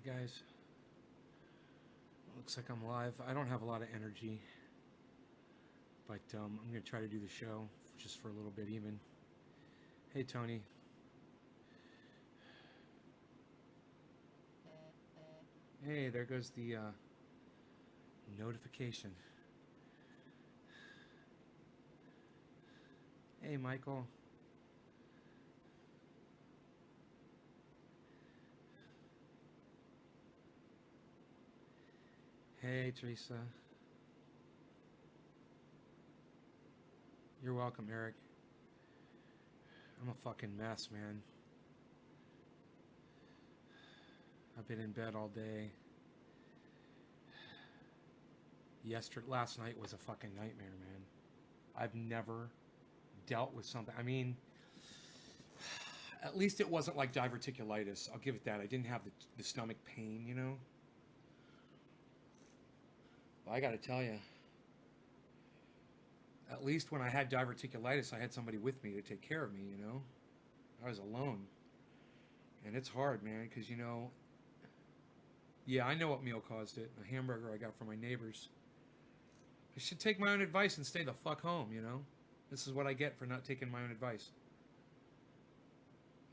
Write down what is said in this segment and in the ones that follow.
Hey guys, looks like I'm live. I don't have a lot of energy, but I'm gonna try to do the show just for a little bit even. Hey Tony. Hey, there goes the notification. Hey Michael. Hey Teresa. You're welcome, Eric. I'm a fucking mess, man. I've been in bed all day. Last night was a fucking nightmare, man. I've never dealt with something. I mean, at least it wasn't like diverticulitis. I'll give it that. I didn't have the stomach pain, you know? But I gotta tell you, at least when I had diverticulitis, I had somebody with me to take care of me, you know? I was alone. And it's hard, man, because, you know, yeah, I know what meal caused it. A hamburger I got from my neighbors. I should take my own advice and stay the fuck home, you know? This is what I get for not taking my own advice.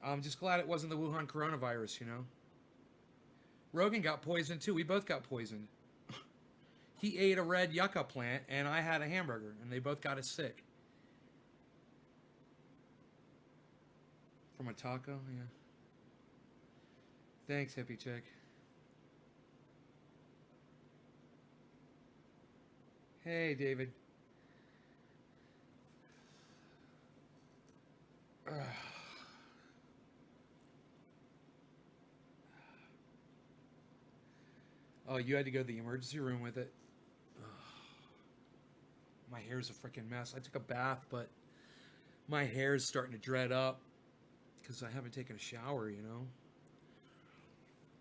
I'm just glad it wasn't the Wuhan coronavirus, you know? Rogan got poisoned too. We both got poisoned. He ate a red yucca plant and I had a hamburger and they both got us sick. From a taco, yeah. Thanks, hippie chick. Hey, David. Oh, you had to go to the emergency room with it. My hair's a freaking mess. I took a bath, but my hair's starting to dread up because I haven't taken a shower, you know?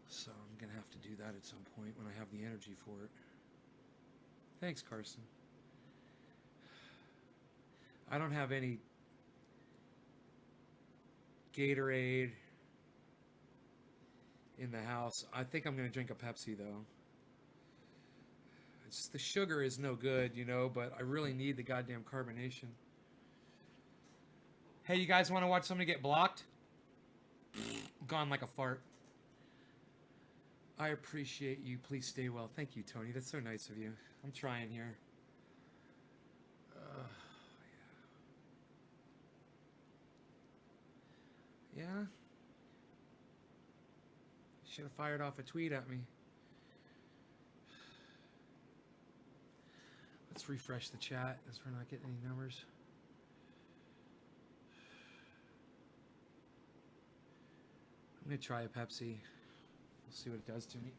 So I'm going to have to do that at some point when I have the energy for it. Thanks, Carson. I don't have any Gatorade in the house. I think I'm going to drink a Pepsi, though. It's, the sugar is no good, you know, but I really need the goddamn carbonation. Hey, you guys want to watch somebody get blocked? Gone like a fart. I appreciate you. Please stay well. Thank you, Tony. That's so nice of you. I'm trying here. Yeah. Should have fired off a tweet at me. Let's refresh the chat as we're not getting any numbers. I'm going to try a Pepsi. We'll see what it does to me.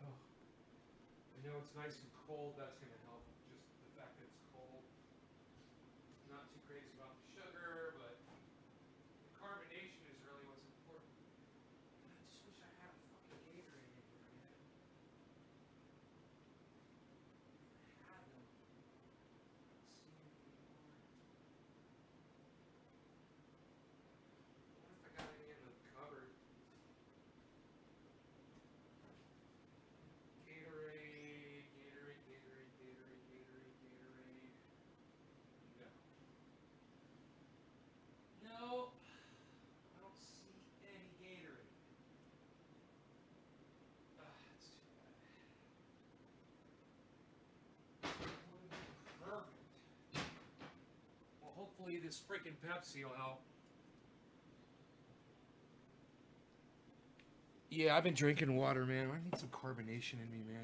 Oh. I know it's nice and cold. That's going to help. Just the fact that it's cold. Not too crazy about the sugar, but the carbonation is really what's important. I just wish I had a fucking Gatorade in here, man. I had them. Let's see anymore. I wonder if I got any in the cupboard. Gatorade, Gatorade, Gatorade, Gatorade, Gatorade, Gatorade. No. No. I don't see any Gatorade. That's too bad. Would have been perfect. Well, hopefully this freaking Pepsi will help. Yeah, I've been drinking water, man. I need some carbonation in me, man.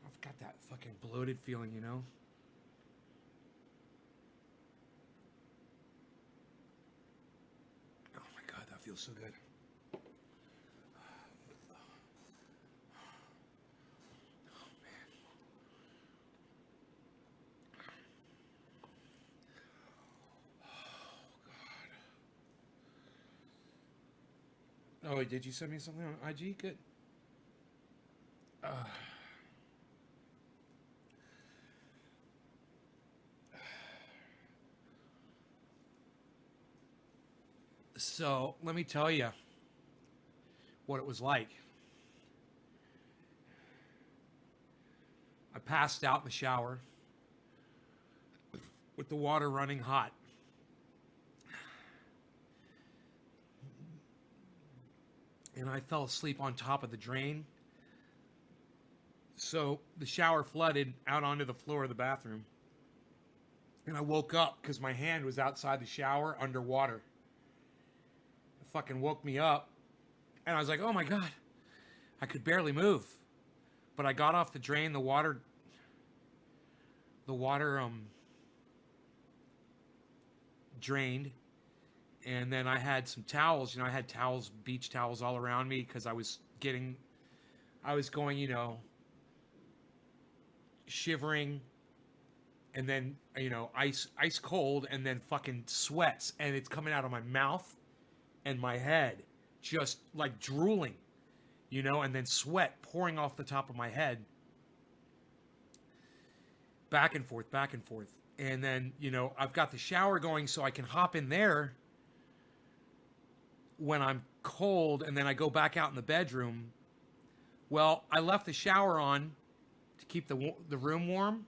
I've got that fucking bloated feeling, you know? Oh my god, that feels so good. Oh, did you send me something on IG? Good. So, let me tell you. what it was like. I passed out in the shower with the water running hot. And I fell asleep on top of the drain. So the shower flooded out onto the floor of the bathroom. And I woke up because my hand was outside the shower underwater. It fucking woke me up. And I was like, oh my God. I could barely move. But I got off the drain, the water drained. And then I had some towels, I had towels, beach towels all around me because I was going, shivering, and then, ice cold, and then fucking sweats, and it's coming out of my mouth and my head, just like drooling, and then sweat pouring off the top of my head. Back and forth. And then, I've got the shower going so I can hop in there when I'm cold, and then I go back out in the bedroom. Well, I left the shower on to keep the room warm,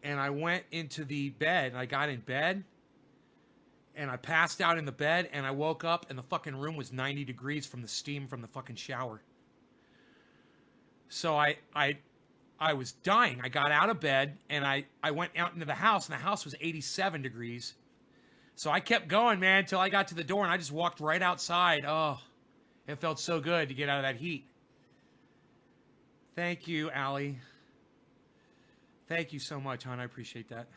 and I went into the bed, and I got in bed, and I passed out in the bed, and I woke up, and the fucking room was 90 degrees from the steam from the fucking shower. So I was dying. I got out of bed, and I went out into the house, and the house was 87 degrees. So I kept going, man, until I got to the door, and I just walked right outside. Oh, it felt so good to get out of that heat. Thank you, Allie. Thank you so much, hon. I appreciate that.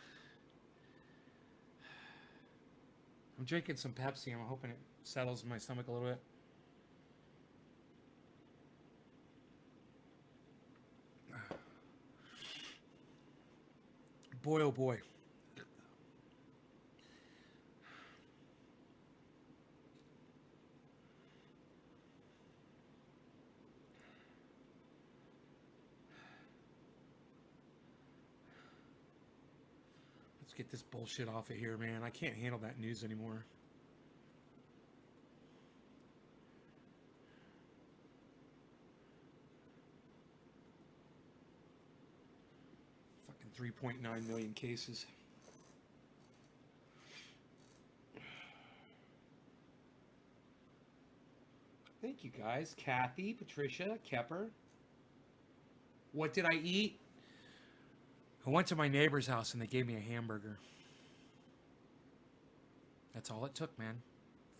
I'm drinking some Pepsi. I'm hoping it settles in my stomach a little bit. Boy, oh boy. Let's get this bullshit off of here, man. I can't handle that news anymore. Fucking 3.9 million cases. Thank you, guys. Kathy, Patricia, Kepper. What did I eat? I went to my neighbor's house and they gave me a hamburger. That's all it took, man.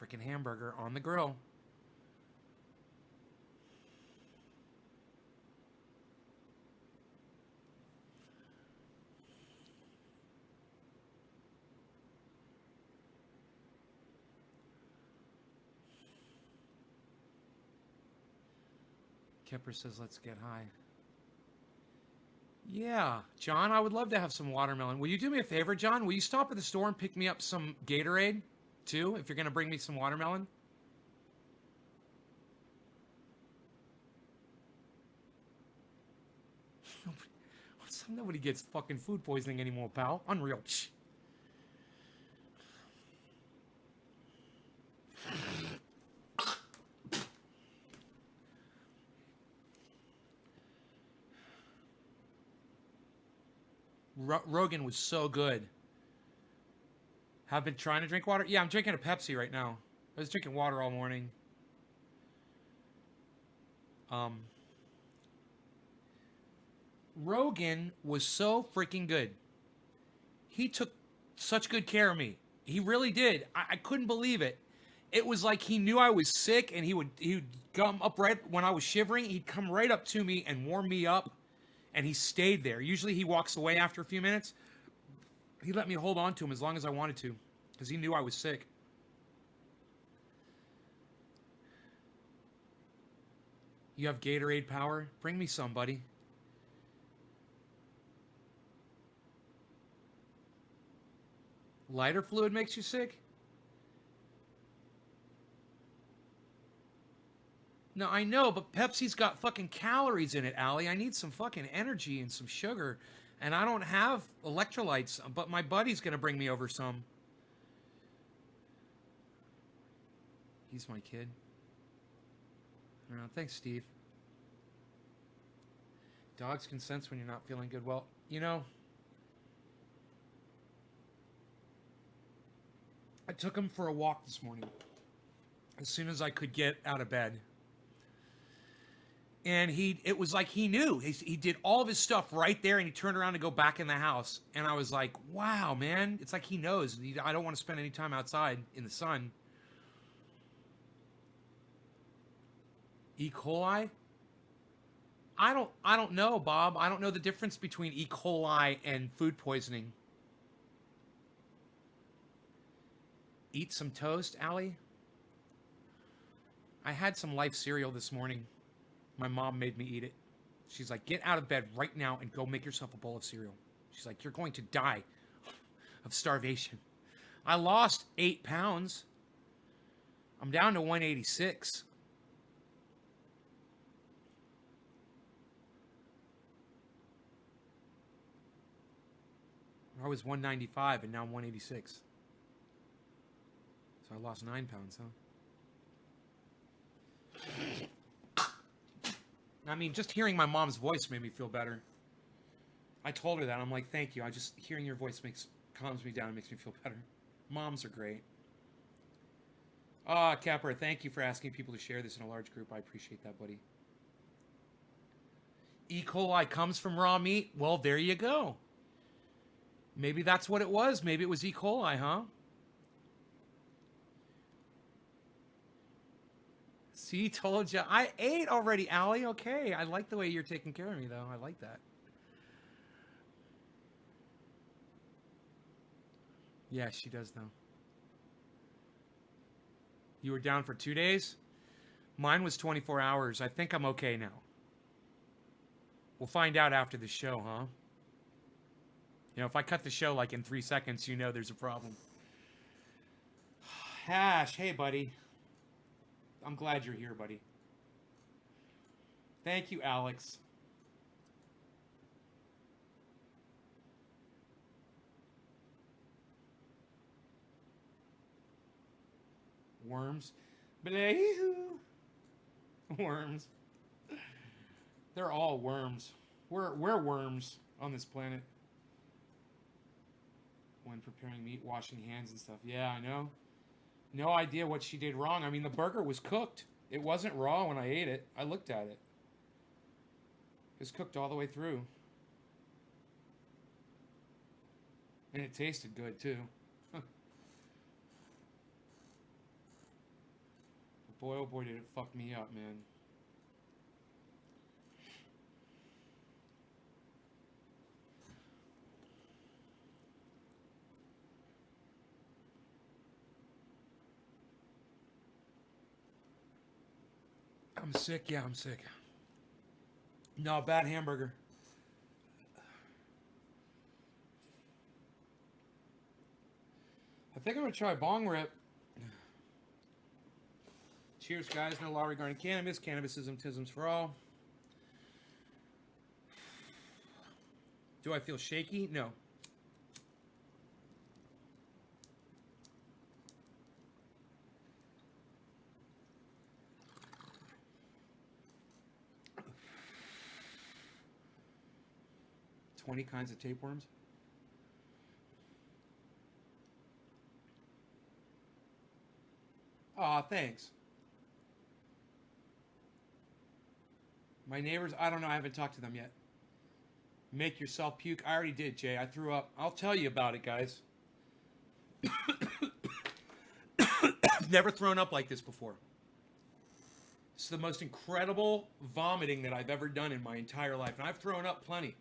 Freaking hamburger on the grill. Kepper says, let's get high. Yeah, John, I would love to have some watermelon. Will you do me a favor, John? Will you stop at the store and pick me up some Gatorade, too, if you're going to bring me some watermelon? Nobody gets fucking food poisoning anymore, pal. Unreal. Rogan was so good. Have been trying to drink water? Yeah, I'm drinking a Pepsi right now. I was drinking water all morning. Rogan was so freaking good. He took such good care of me. He really did. I couldn't believe it. It was like he knew I was sick, and he would come up right when I was shivering. He'd come right up to me and warm me up, and he stayed there. Usually he walks away after a few minutes. He let me hold on to him as long as I wanted to, because he knew I was sick. You have Gatorade power? Bring me some, buddy. Lighter fluid makes you sick? No, I know, but Pepsi's got fucking calories in it, Allie. I need some fucking energy and some sugar. And I don't have electrolytes, but my buddy's going to bring me over some. He's my kid. Thanks, Steve. Dogs can sense when you're not feeling good. Well, you know, I took him for a walk this morning as soon as I could get out of bed. And it was like he knew. He did all of his stuff right there, and he turned around to go back in the house. And I was like, wow, man. It's like he knows. I don't want to spend any time outside in the sun. E. coli? I don't know, Bob. I don't know the difference between E. coli and food poisoning. Eat some toast, Allie? I had some Life cereal this morning. My mom made me eat it. She's like, get out of bed right now and go make yourself a bowl of cereal. She's like, you're going to die of starvation. I lost 8 pounds. I'm down to 186. I was 195 and now I'm 186. So I lost 9 pounds, huh? I mean, just hearing my mom's voice made me feel better. I told her that. I'm like, thank you. Hearing your voice calms me down and makes me feel better. Moms are great. Capper, thank you for asking people to share this in a large group. I appreciate that, buddy. E. coli comes from raw meat? Well, there you go. Maybe that's what it was. Maybe it was E. coli, huh? See, told you. I ate already, Allie. Okay. I like the way you're taking care of me, though. I like that. Yeah, she does, though. You were down for 2 days? Mine was 24 hours. I think I'm okay now. We'll find out after the show, huh? You know, if I cut the show like in 3 seconds, you know there's a problem. Hash, hey, buddy. I'm glad you're here, buddy. Thank you, Alex. Worms. Blee-hoo. Worms. They're all worms. We're worms on this planet. When preparing meat, washing hands and stuff. Yeah, I know. No idea what she did wrong. I mean, the burger was cooked. It wasn't raw when I ate it. I looked at it. It was cooked all the way through. And it tasted good, too. Boy, oh boy, did it fuck me up, man. I'm sick. Yeah, I'm sick. No, bad hamburger. I think I'm going to try bong rip. Cheers, guys. No law regarding cannabis. Cannabisism, tisms for all. Do I feel shaky? No. "20 kinds of tapeworms." Aw, thanks. My neighbors, I don't know. I haven't talked to them yet. Make yourself puke. I already did, Jay. I threw up. I'll tell you about it, guys. I've never thrown up like this before. It's the most incredible vomiting that I've ever done in my entire life. And I've thrown up plenty.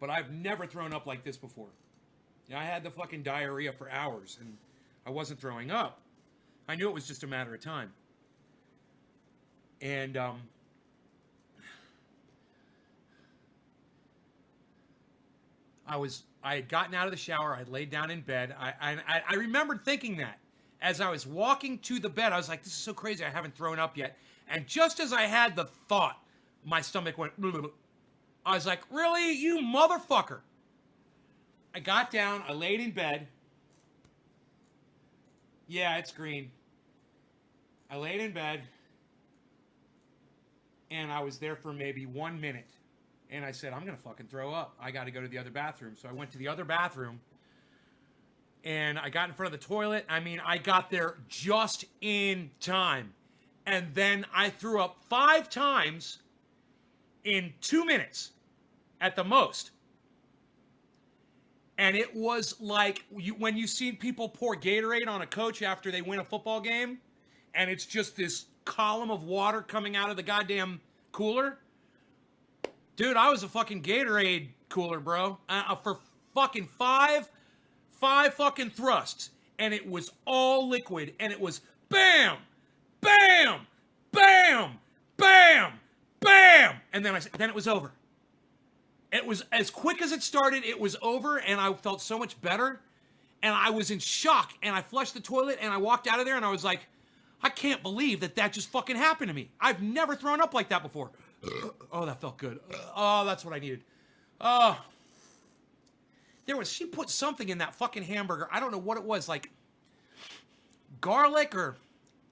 But I've never thrown up like this before. Yeah, I had the fucking diarrhea for hours. And I wasn't throwing up. I knew it was just a matter of time. And, I had gotten out of the shower. I laid down in bed. I remembered thinking that. As I was walking to the bed, I was like, this is so crazy. I haven't thrown up yet. And just as I had the thought, my stomach went, blah, blah, blah. I was like, really? You motherfucker. I got down. I laid in bed. Yeah, it's green. I laid in bed. and I was there for maybe 1 minute. And I said, I'm going to fucking throw up. I got to go to the other bathroom. So I went to the other bathroom. And I got in front of the toilet. I mean, I got there just in time. And then I threw up 5 times in 2 minutes at the most. And it was like when you see people pour Gatorade on a coach after they win a football game, and it's just this column of water coming out of the goddamn cooler. Dude, I was a fucking Gatorade cooler, bro. For fucking five fucking thrusts. And it was all liquid. And it was bam, bam, bam, bam, bam. And then it was over. It was as quick as it started, it was over, and I felt so much better. And I was in shock, and I flushed the toilet, and I walked out of there, and I was like, I can't believe that just fucking happened to me. I've never thrown up like that before. Oh, that felt good. Oh, that's what I needed. Oh. She put something in that fucking hamburger. I don't know what it was, like garlic, or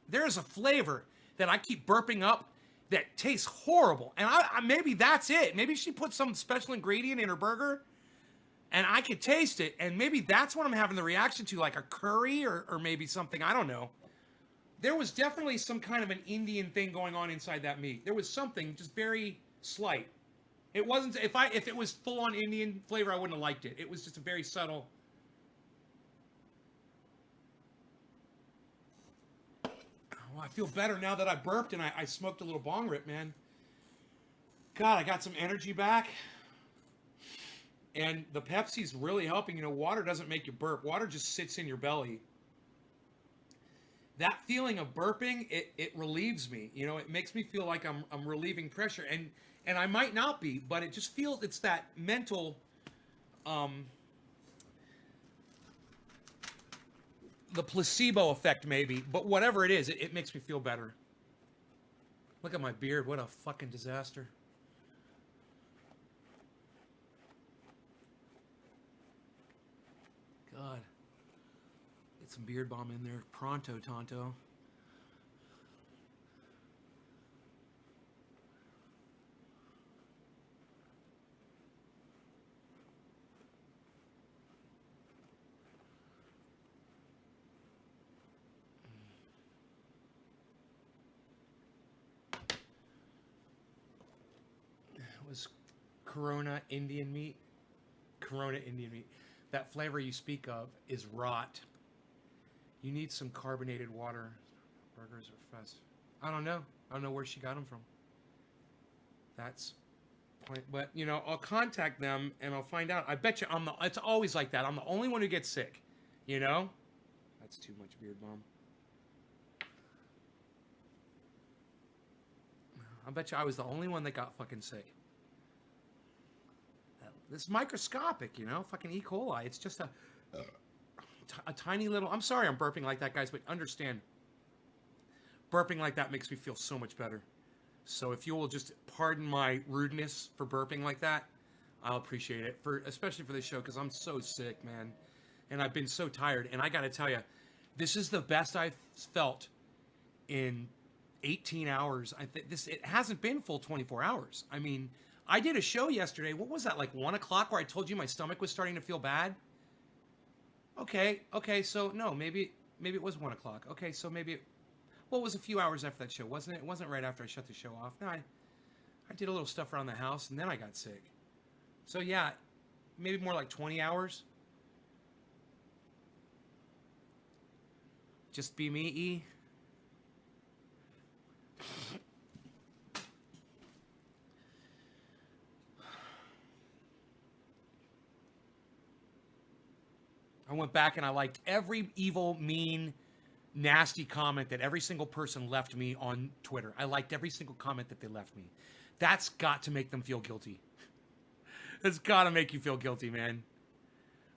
there's a flavor that I keep burping up that tastes horrible. And I maybe that's it. Maybe she put some special ingredient in her burger and I could taste it. And maybe that's what I'm having the reaction to, like a curry or maybe something. I don't know. There was definitely some kind of an Indian thing going on inside that meat. There was something just very slight. It wasn't, if it was full on Indian flavor, I wouldn't have liked it. It was just a very subtle. I feel better now that I burped and I smoked a little bong rip, man. God, I got some energy back. And the Pepsi's really helping. You know, water doesn't make you burp. Water just sits in your belly. That feeling of burping, it relieves me. You know, it makes me feel like I'm relieving pressure. And I might not be, but it just feels, it's that mental, the placebo effect maybe, but whatever it is, it makes me feel better. Look at my beard. What a fucking disaster. God. Get some beard balm in there. Pronto, Tonto. Corona Indian meat. Corona Indian meat. That flavor you speak of is rot. You need some carbonated water. Burgers are fast. I don't know. I don't know where she got them from. That's point. But, you know, I'll contact them and I'll find out. I bet you it's always like that. I'm the only one who gets sick. You know? That's too much beard balm. I bet you I was the only one that got fucking sick. It's microscopic, you know, fucking E. coli. It's just a tiny little. I'm sorry I'm burping like that, guys, but understand, burping like that makes me feel so much better. So if you will just pardon my rudeness for burping like that, I'll appreciate it, especially for this show, because I'm so sick, man, and I've been so tired. And I got to tell you, this is the best I've felt in 18 hours. It hasn't been full 24 hours. I mean, I did a show yesterday. What was that, like 1 o'clock, where I told you my stomach was starting to feel bad? Okay, so no, maybe it was 1 o'clock. Okay, so maybe it was a few hours after that show, wasn't it? It wasn't right after I shut the show off. No, I did a little stuff around the house, and then I got sick. So yeah, maybe more like 20 hours. Just be me, E. I went back and I liked every evil, mean, nasty comment that every single person left me on Twitter. I liked every single comment that they left me. That's got to make them feel guilty. It's got to make you feel guilty, man.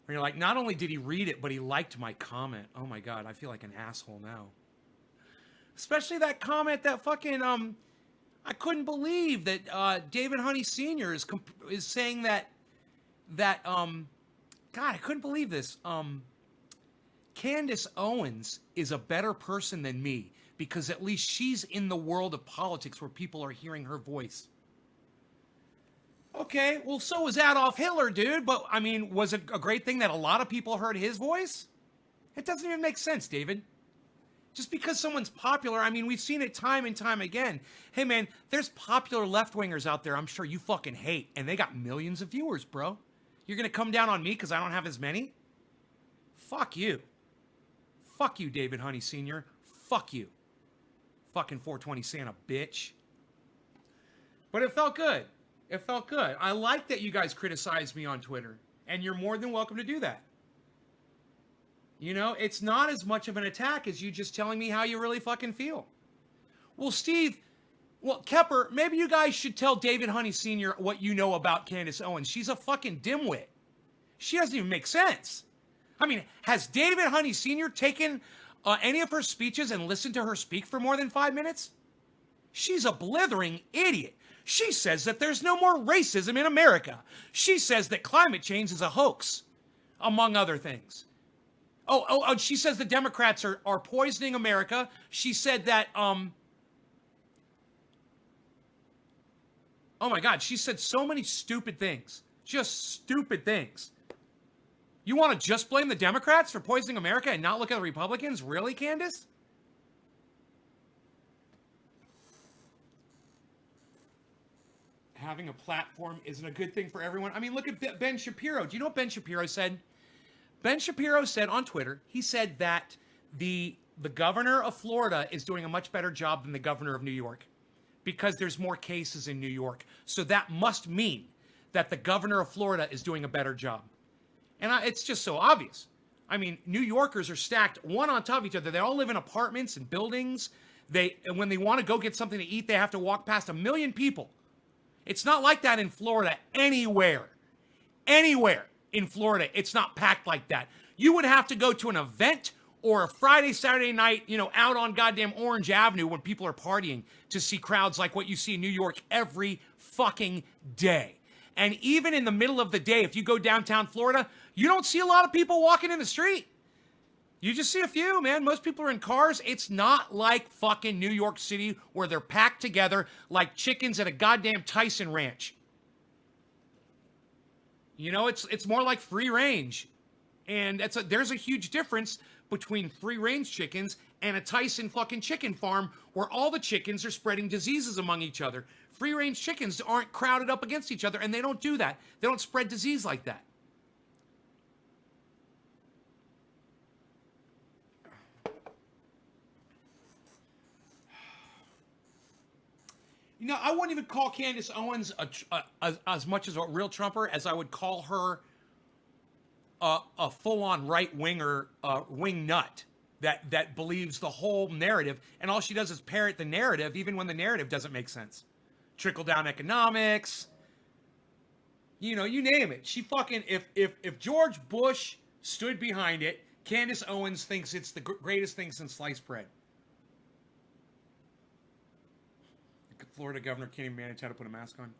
Where you're like, not only did he read it, but he liked my comment. Oh my God, I feel like an asshole now. Especially that comment that fucking, I couldn't believe that David Honey Sr. is saying that God, I couldn't believe this. Candace Owens is a better person than me. because at least she's in the world of politics where people are hearing her voice. Okay, well, so was Adolf Hitler, dude. But, I mean, was it a great thing that a lot of people heard his voice? It doesn't even make sense, David. Just because someone's popular, I mean, we've seen it time and time again. Hey, man, there's popular left-wingers out there I'm sure you fucking hate, and they got millions of viewers, bro. You're going to come down on me because I don't have as many? Fuck you. Fuck you, David Honey Sr. Fuck you. Fucking 420 Santa, bitch. But it felt good. It felt good. I like that you guys criticized me on Twitter, and you're more than welcome to do that. You know, it's not as much of an attack as you just telling me how you really fucking feel. Well, Steve, Kepper, maybe you guys should tell David Honey Sr. what you know about Candace Owens. She's a fucking dimwit. She doesn't even make sense. I mean, has David Honey Sr. taken any of her speeches and listened to her speak for more than 5 minutes? She's a blithering idiot. She says that there's no more racism in America. She says that climate change is a hoax, among other things. Oh, she says the Democrats are poisoning America. She said that, oh my God, she said so many stupid things. Just stupid things. You want to just blame the Democrats for poisoning America and not look at the Republicans? Really, Candace? Having a platform isn't a good thing for everyone. I mean, look at Ben Shapiro. Do you know what Ben Shapiro said? Ben Shapiro said on Twitter, he said that the governor of Florida is doing a much better job than the governor of New York because there's more cases in New York. So that must mean that the governor of Florida is doing a better job. And it's just so obvious. I mean, New Yorkers are stacked one on top of each other. They all live in apartments and buildings. When they want to go get something to eat, they have to walk past 1 million people. It's not like that in Florida anywhere. Anywhere in Florida, it's not packed like that. You would have to go to an event or a Friday, Saturday night, out on goddamn Orange Avenue when people are partying to see crowds like what you see in New York every fucking day. And even in the middle of the day, if you go downtown Florida, you don't see a lot of people walking in the street. You just see a few, man. Most people are in cars. It's not like fucking New York City where they're packed together like chickens at a goddamn Tyson ranch. It's more like free range. And there's a huge difference between free range chickens and a Tyson fucking chicken farm where all the chickens are spreading diseases among each other. Free range chickens aren't crowded up against each other, and they don't do that. They don't spread disease like that. I wouldn't even call Candace Owens as much as a real Trumper as I would call her a full-on right-winger wing nut that believes the whole narrative, and all she does is parrot the narrative even when the narrative doesn't make sense. Trickle-down economics, you name it. She fucking, if George Bush stood behind it, Candace Owens thinks it's the greatest thing since sliced bread. Florida governor can't even manage how to put a mask on.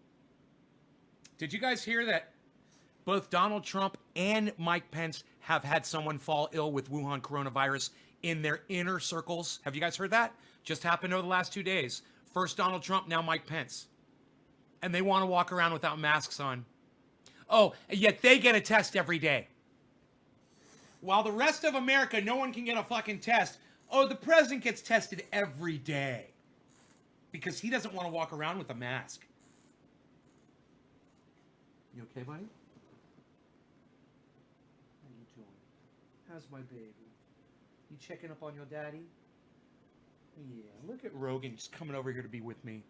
Did you guys hear that both Donald Trump and Mike Pence have had someone fall ill with Wuhan coronavirus in their inner circles? Have you guys heard that? Just happened over the last 2 days. First Donald Trump, now Mike Pence. And they want to walk around without masks on. Oh, yet they get a test every day. While the rest of America, no one can get a fucking test. Oh, the president gets tested every day. Because he doesn't want to walk around with a mask. You okay, buddy? How you doing? How's my baby? You checking up on your daddy? Yeah, look at Rogan just coming over here to be with me.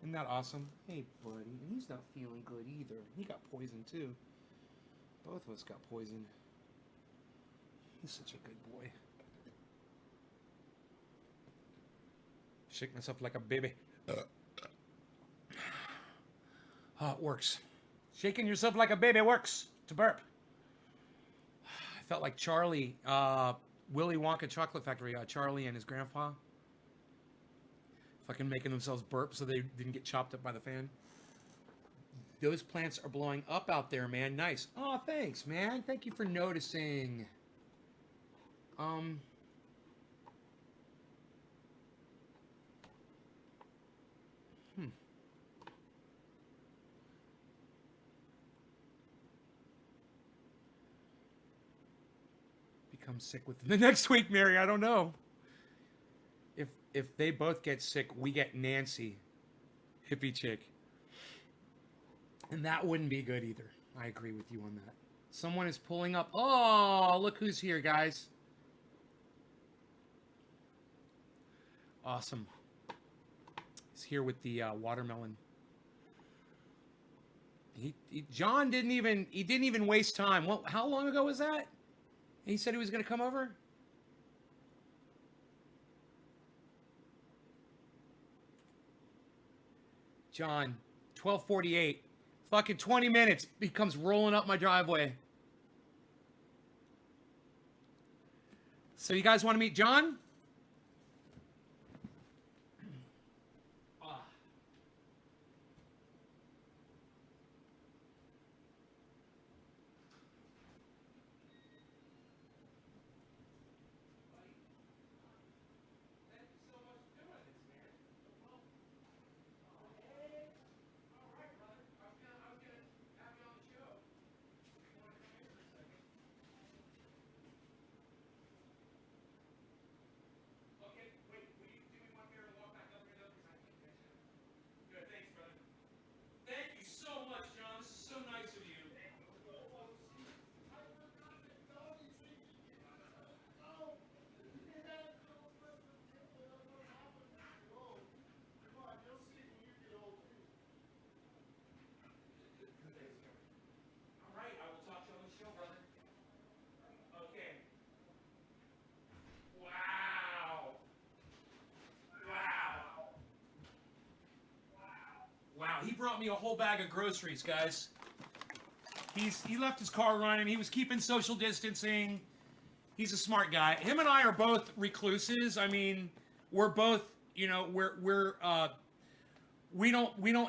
Isn't that awesome? Hey, buddy. And he's not feeling good either. He got poisoned, too. Both of us got poisoned. He's such a good boy. Shake myself like a baby. Oh, it works. Shaking yourself like a baby works. To burp. I felt like Charlie, Willy Wonka Chocolate Factory, Charlie and his grandpa. Fucking making themselves burp so they didn't get chopped up by the fan. Those plants are blowing up out there, man. Nice. Oh, thanks, man. Thank you for noticing. become sick within the next week, Mary. I don't know. If they both get sick, we get Nancy, hippie chick. And that wouldn't be good either. I agree with you on that. Someone is pulling up. Oh, look who's here, guys. Awesome. He's here with the watermelon. John didn't even waste time. How long ago was that? He said he was going to come over? John, 12:48. Fucking 20 minutes. He comes rolling up my driveway. So you guys want to meet John? Wow, he brought me a whole bag of groceries, guys. He left his car running. He was keeping social distancing. He's a smart guy. Him and I are both recluses. I mean, we're both, you know,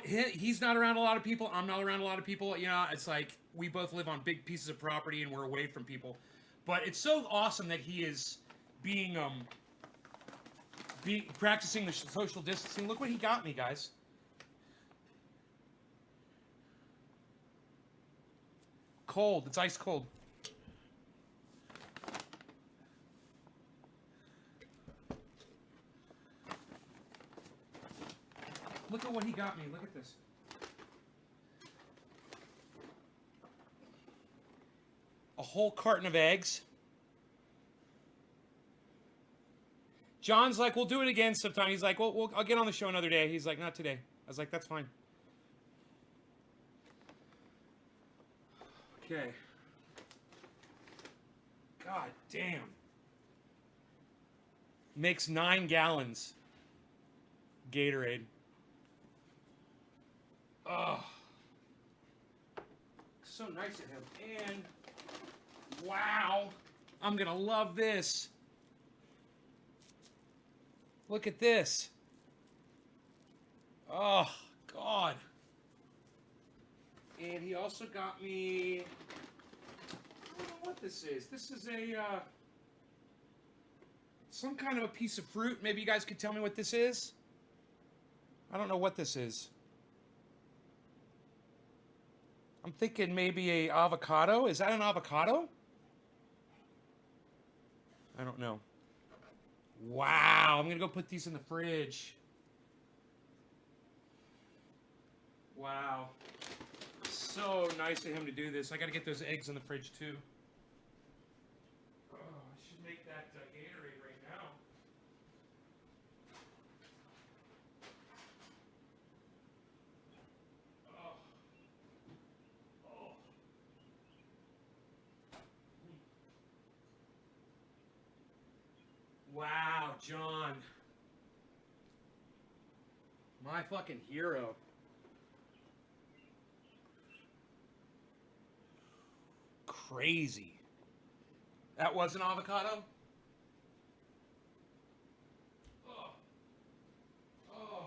he's not around a lot of people. I'm not around a lot of people. You know, it's like we both live on big pieces of property and we're away from people. But it's so awesome that he is practicing the social distancing. Look what he got me, guys. Cold. It's ice cold. Look at what he got me. Look at this. A whole carton of eggs. John's like, we'll do it again sometime. He's like, well, I'll get on the show another day. He's like, not today. I was like, that's fine. Okay. God damn. Makes 9 gallons. Gatorade. Oh. So nice of him. And wow. I'm going to love this. Look at this. Oh, God. And he also got me, I don't know what this is. This is some kind of a piece of fruit. Maybe you guys could tell me what this is. I don't know what this is. I'm thinking maybe a avocado. Is that an avocado? I don't know. Wow, I'm going to go put these in the fridge. Wow. So nice of him to do this. I got to get those eggs in the fridge too. Oh, I should make that Gatorade right now. Oh. Oh. Wow, John. My fucking hero. Crazy. That was an avocado? Oh. Oh.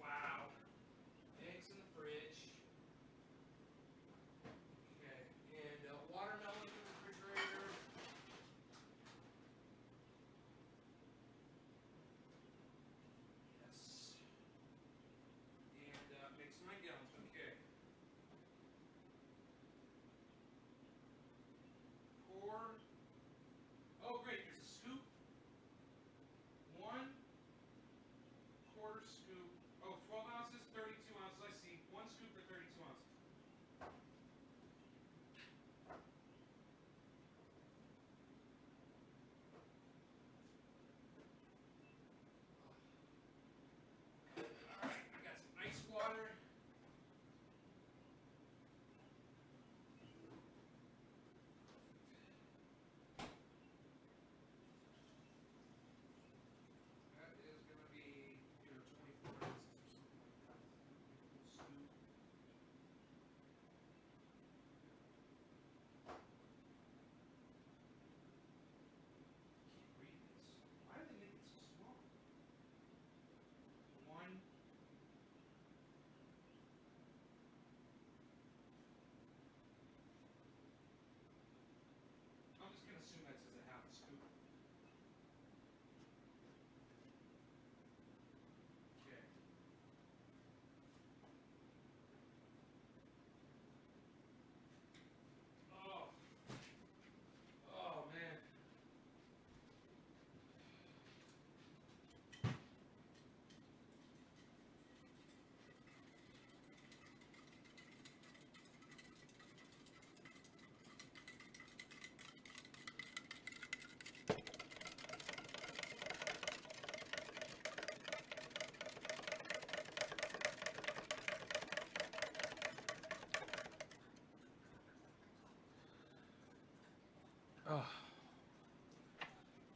Wow. Eggs in the fridge. Okay. And watermelon in the refrigerator. Yes. And mix 9 gallons. Okay.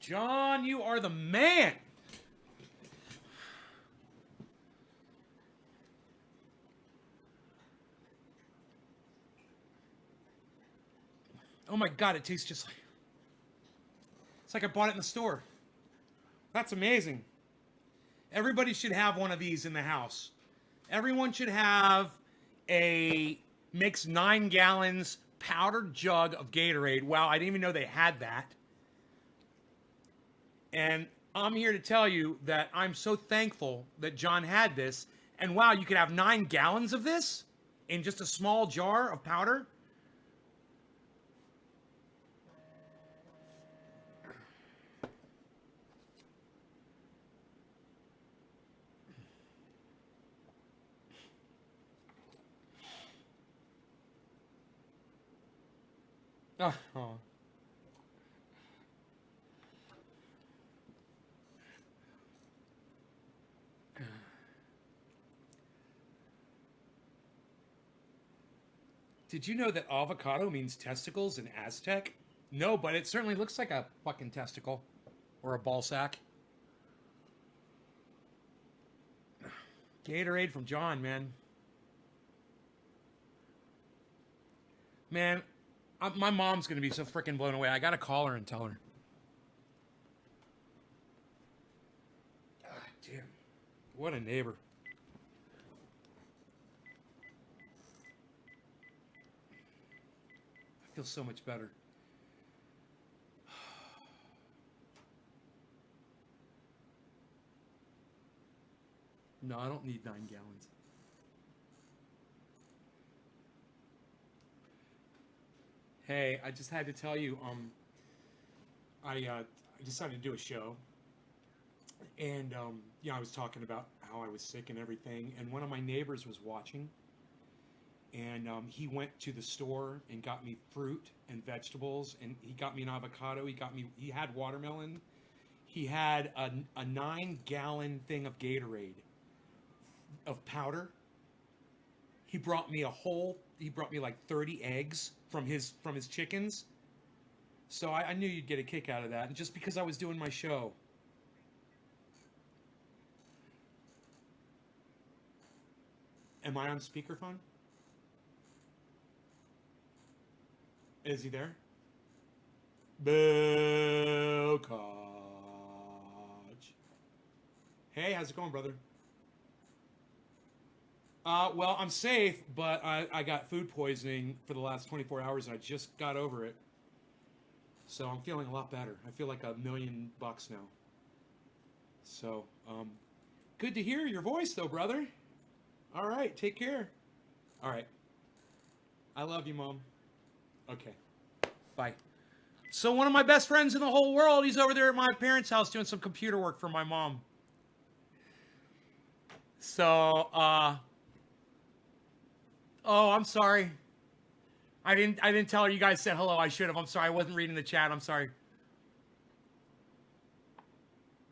John, you are the man. Oh my God, it tastes just like... It's like I bought it in the store. That's amazing. Everybody should have one of these in the house. Everyone should have a mix 9 gallons powdered jug of Gatorade. Wow, I didn't even know they had that. And I'm here to tell you that I'm so thankful that John had this. And wow, you could have 9 gallons of this in just a small jar of powder. Oh. Did you know that avocado means testicles in Aztec? No, but it certainly looks like a fucking testicle or a ball sack. Gatorade from John, man. Man, my mom's gonna be so freaking blown away. I gotta call her and tell her. God damn. What a neighbor. I feel so much better. No, I don't need 9 gallons. Hey, I just had to tell you, I decided to do a show, and I was talking about how I was sick and everything, and one of my neighbors was watching, and he went to the store and got me fruit and vegetables, and he got me an avocado. He had watermelon. He had a 9-gallon thing of Gatorade, of powder. He brought me like 30 eggs from his chickens. So I knew you'd get a kick out of that, and just because I was doing my show. Am I on speakerphone? Is he there? Bill Koch. Hey, how's it going, brother? Well, I'm safe, but I got food poisoning for the last 24 hours, and I just got over it. So I'm feeling a lot better. I feel like $1,000,000 now. So, good to hear your voice, though, brother. All right, take care. All right. I love you, Mom. Okay. Bye. So one of my best friends in the whole world, he's over there at my parents' house doing some computer work for my mom. So, oh, I'm sorry. I didn't tell her you guys said hello. I should have. I'm sorry. I wasn't reading the chat. I'm sorry.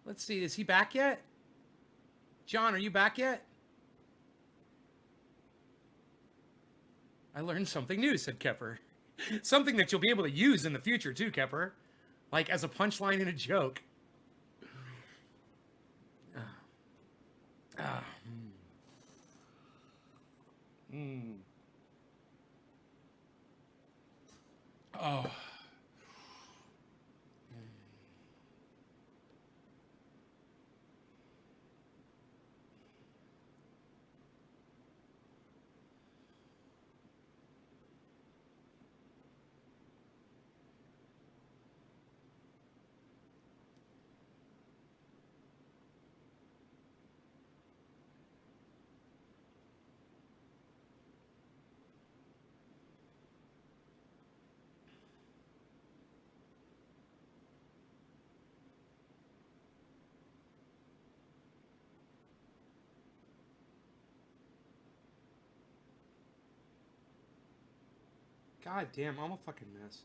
Let's see. Is he back yet? John, are you back yet? I learned something new, said Kepper. Something that you'll be able to use in the future, too, Kepper. Like as a punchline in a joke. Oh. God damn, I'm a fucking mess.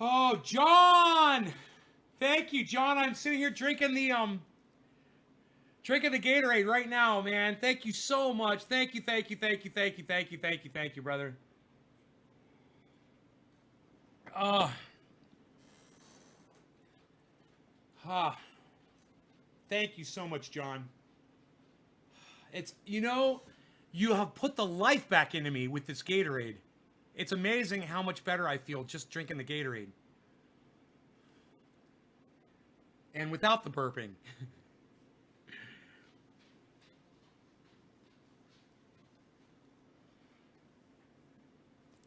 Oh, John! Thank you, John. I'm sitting here drinking the Gatorade right now, man. Thank you so much. Thank you, thank you, thank you, thank you, thank you, thank you, thank you, brother. Uh, uh, Thank you so much, John. It's, you have put the life back into me with this Gatorade. It's amazing how much better I feel just drinking the Gatorade. And without the burping.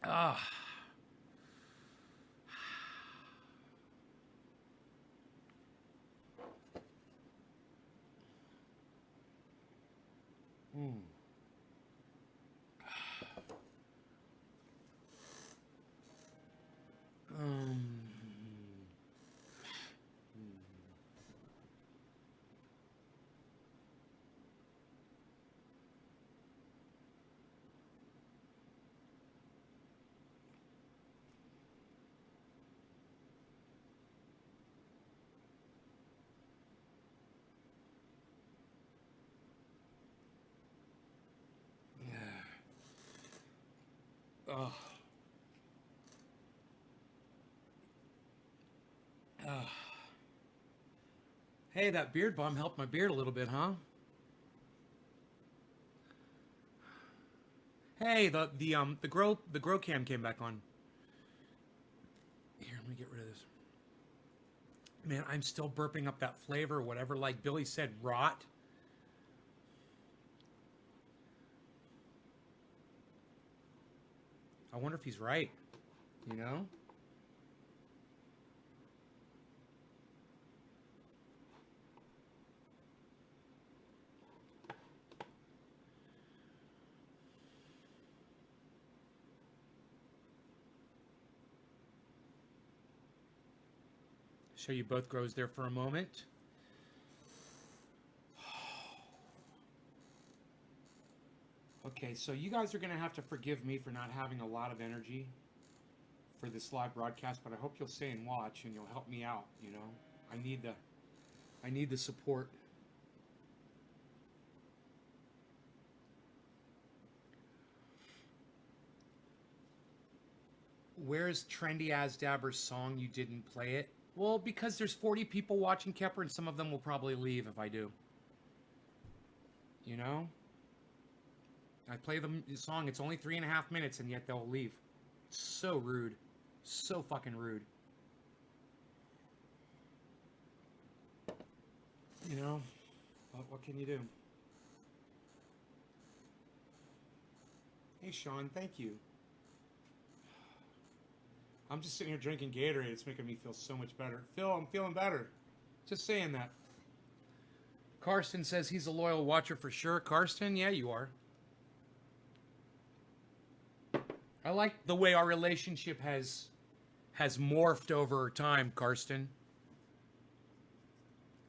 Ah. Mm. Um. Oh. Oh. Hey, that beard balm helped my beard a little bit, huh? Hey, the grow cam came back on. Here, let me get rid of this. Man, I'm still burping up that flavor or whatever. Like Billy said, rot. I wonder if he's right. You know? Show you both grows there for a moment. Okay, so you guys are going to have to forgive me for not having a lot of energy for this live broadcast, but I hope you'll stay and watch and you'll help me out, I need the support. Where's Trendy As Dabber's song? You didn't play it? Well, because there's 40 people watching Kepper and some of them will probably leave if I do. You know? I play the song, it's only 3.5 minutes and yet they'll leave. It's so rude. So fucking rude. You know? But what can you do? Hey Sean, thank you. I'm just sitting here drinking Gatorade. It's making me feel so much better. Phil, I'm feeling better. Just saying that. Karsten says he's a loyal watcher for sure. Karsten, yeah, you are. I like the way our relationship has morphed over time, Karsten.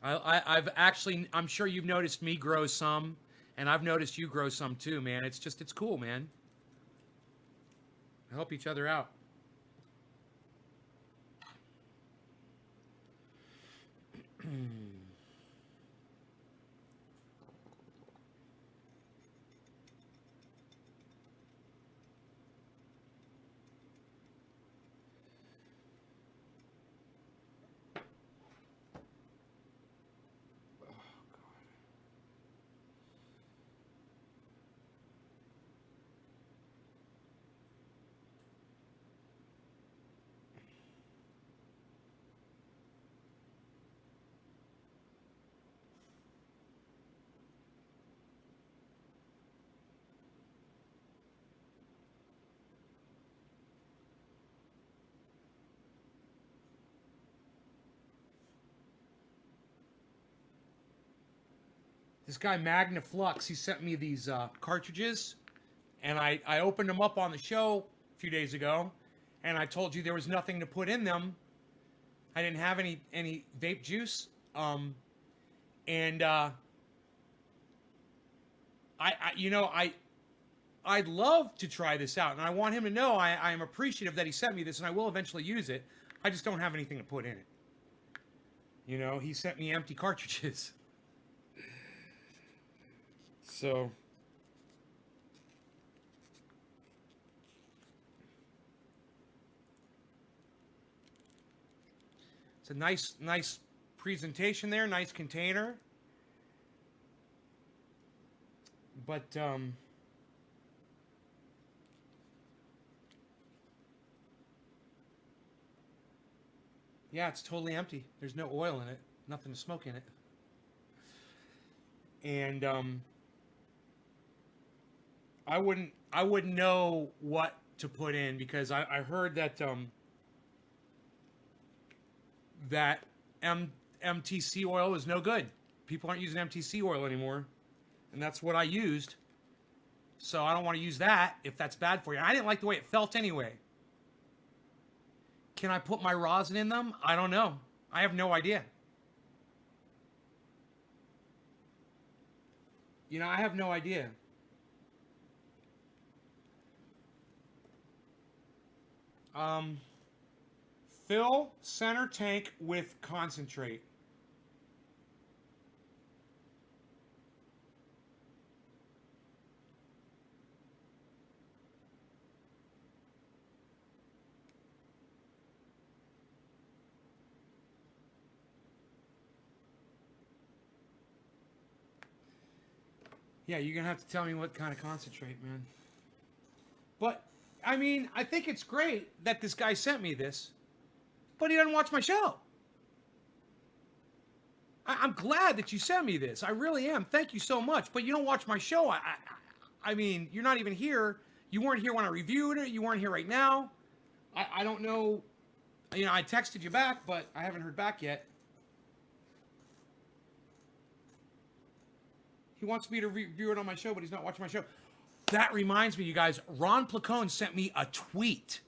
I've actually, I'm sure you've noticed me grow some, and I've noticed you grow some too, man. It's cool, man. We help each other out. This guy Magna Flux, he sent me these cartridges, and I opened them up on the show a few days ago, and I told you there was nothing to put in them. I didn't have any vape juice, and I'd love to try this out, and I want him to know I am appreciative that he sent me this, and I will eventually use it. I just don't have anything to put in it. You know, he sent me empty cartridges. So it's a nice presentation there, nice container. But yeah, it's totally empty. There's no oil in it, nothing to smoke in it. And I wouldn't know what to put in because I heard that that MTC oil is no good. People aren't using MTC oil anymore, and that's what I used. So I don't want to use that if that's bad for you. I didn't like the way it felt anyway. Can I put my rosin in them? I don't know. I have no idea. You know, I have no idea. Fill center tank with concentrate. Yeah, you're going to have to tell me what kind of concentrate, man. But, I mean, I think it's great that this guy sent me this, but he doesn't watch my show. I'm glad that you sent me this. I really am. Thank you so much. But you don't watch my show. I mean, you're not even here. You weren't here when I reviewed it. You weren't here right now. I don't know. You know, I texted you back, but I haven't heard back yet. He wants me to review it on my show, but he's not watching my show. That reminds me, you guys, Ron Placone sent me a tweet.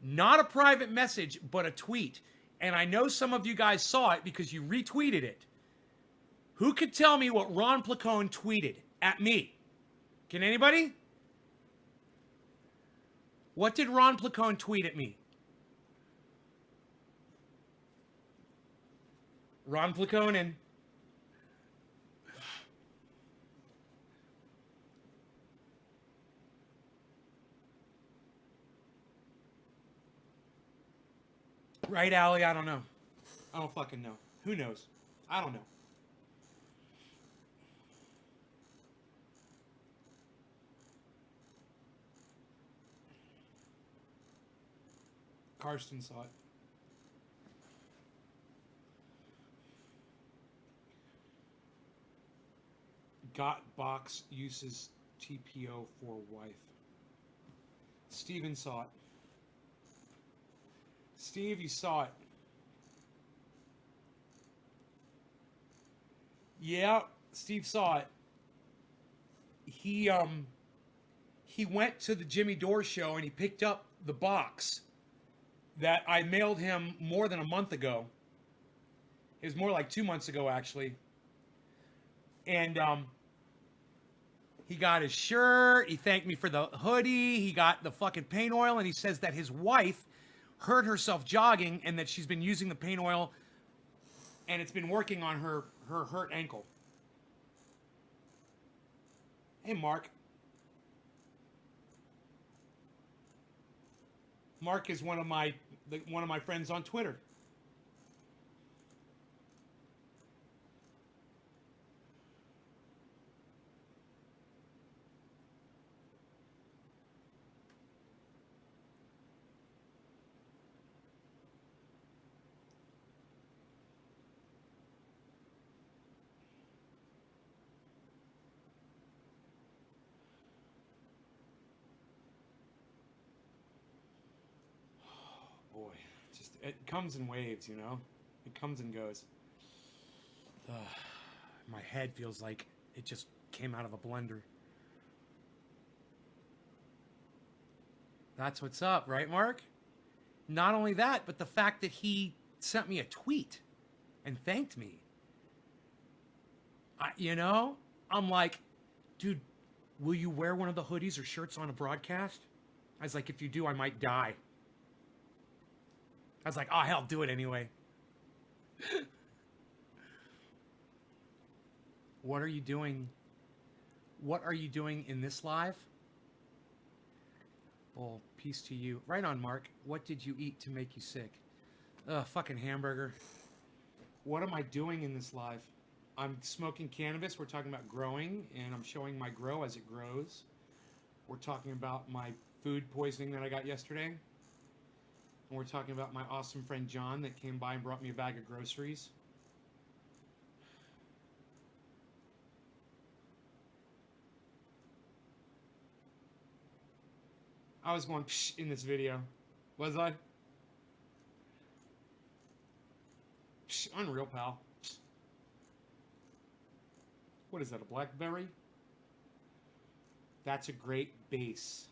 Not a private message, but a tweet. And I know some of you guys saw it because you retweeted it. Who could tell me what Ron Placone tweeted at me? Can anybody? What did Ron Placone tweet at me? Ron Placone. Right, Allie? I don't know. I don't fucking know. Who knows? I don't know. Karsten saw it. Got box uses TPO for wife. Steven saw it. Steve, you saw it. Yeah, Steve saw it. He went to the Jimmy Dore show and he picked up the box that I mailed him more than a month ago. It was more like 2 months ago, actually. And he got his shirt. He thanked me for the hoodie. He got the fucking paint oil. And he says that his wife hurt herself jogging and that she's been using the paint oil and it's been working on her hurt ankle. Hey, Mark. Mark is one of my friends on Twitter. Boy, just it comes in waves, you know? It comes and goes. My head feels like it just came out of a blender. That's what's up, right, Mark? Not only that, but the fact that he sent me a tweet and thanked me. I'm like, dude, will you wear one of the hoodies or shirts on a broadcast? I was like, if you do, I might die. I was like, oh, hell, do it anyway. What are you doing? What are you doing in this live? Well, peace to you. Right on, Mark. What did you eat to make you sick? Ugh, fucking hamburger. What am I doing in this live? I'm smoking cannabis. We're talking about growing, and I'm showing my grow as it grows. We're talking about my food poisoning that I got yesterday. And we're talking about my awesome friend John that came by and brought me a bag of groceries. I was going psh in this video. Was I? Psh, unreal, pal. Psh. What is that, a blackberry? That's a great base.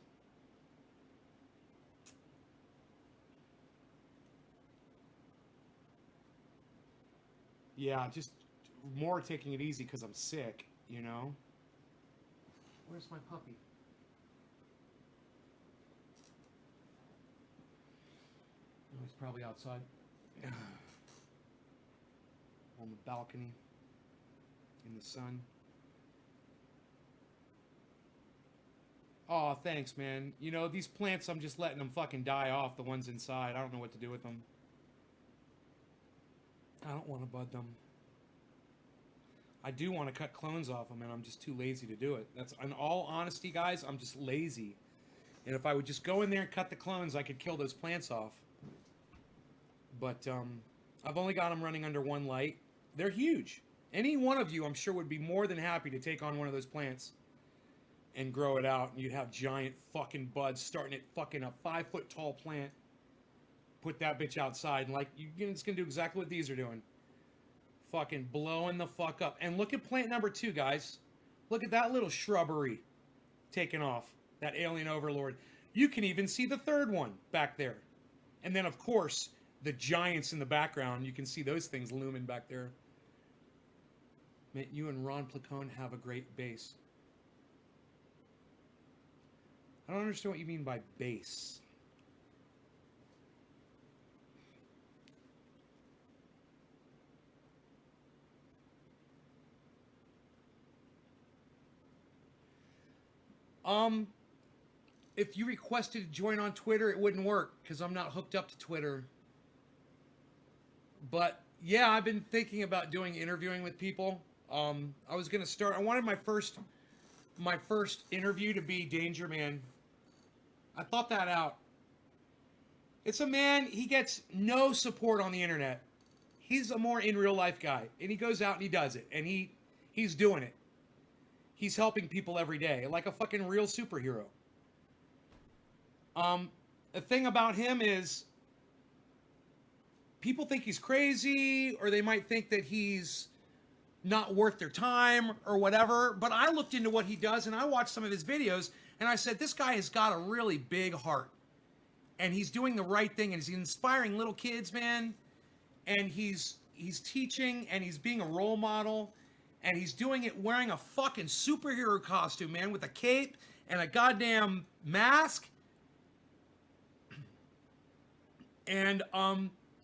Yeah, just more taking it easy because I'm sick, you know? Where's my puppy? Oh, he's probably outside. On the balcony. In the sun. Oh, thanks, man. You know, these plants, I'm just letting them fucking die off, the ones inside. I don't know what to do with them. I don't want to bud them. I do want to cut clones off them, and I'm just too lazy to do it. That's, in all honesty, guys, I'm just lazy. And if I would just go in there and cut the clones, I could kill those plants off. But I've only got them running under one light. They're huge. Any one of you, I'm sure, would be more than happy to take on one of those plants and grow it out, and you'd have giant fucking buds starting at fucking a 5-foot tall plant. Put that bitch outside, and like, it's gonna do exactly what these are doing. Fucking blowing the fuck up. And look at plant number 2, guys. Look at that little shrubbery taking off. That alien overlord. You can even see the third one back there. And then, of course, the giants in the background. You can see those things looming back there. Man, you and Ron Placone have a great base. I don't understand what you mean by base. If you requested to join on Twitter, it wouldn't work because I'm not hooked up to Twitter. But yeah, I've been thinking about doing interviewing with people. I was gonna start. I wanted my first interview to be Danger Man. I thought that out. It's a man. He gets no support on the internet. He's a more in real life guy, and he goes out and he does it, and he's doing it. He's helping people every day, like a fucking real superhero. The thing about him is people think he's crazy, or they might think that he's not worth their time or whatever. But I looked into what he does, and I watched some of his videos, and I said, this guy has got a really big heart. And he's doing the right thing, and he's inspiring little kids, man. And he's teaching, and he's being a role model. And he's doing it wearing a fucking superhero costume, man, with a cape and a goddamn mask. And,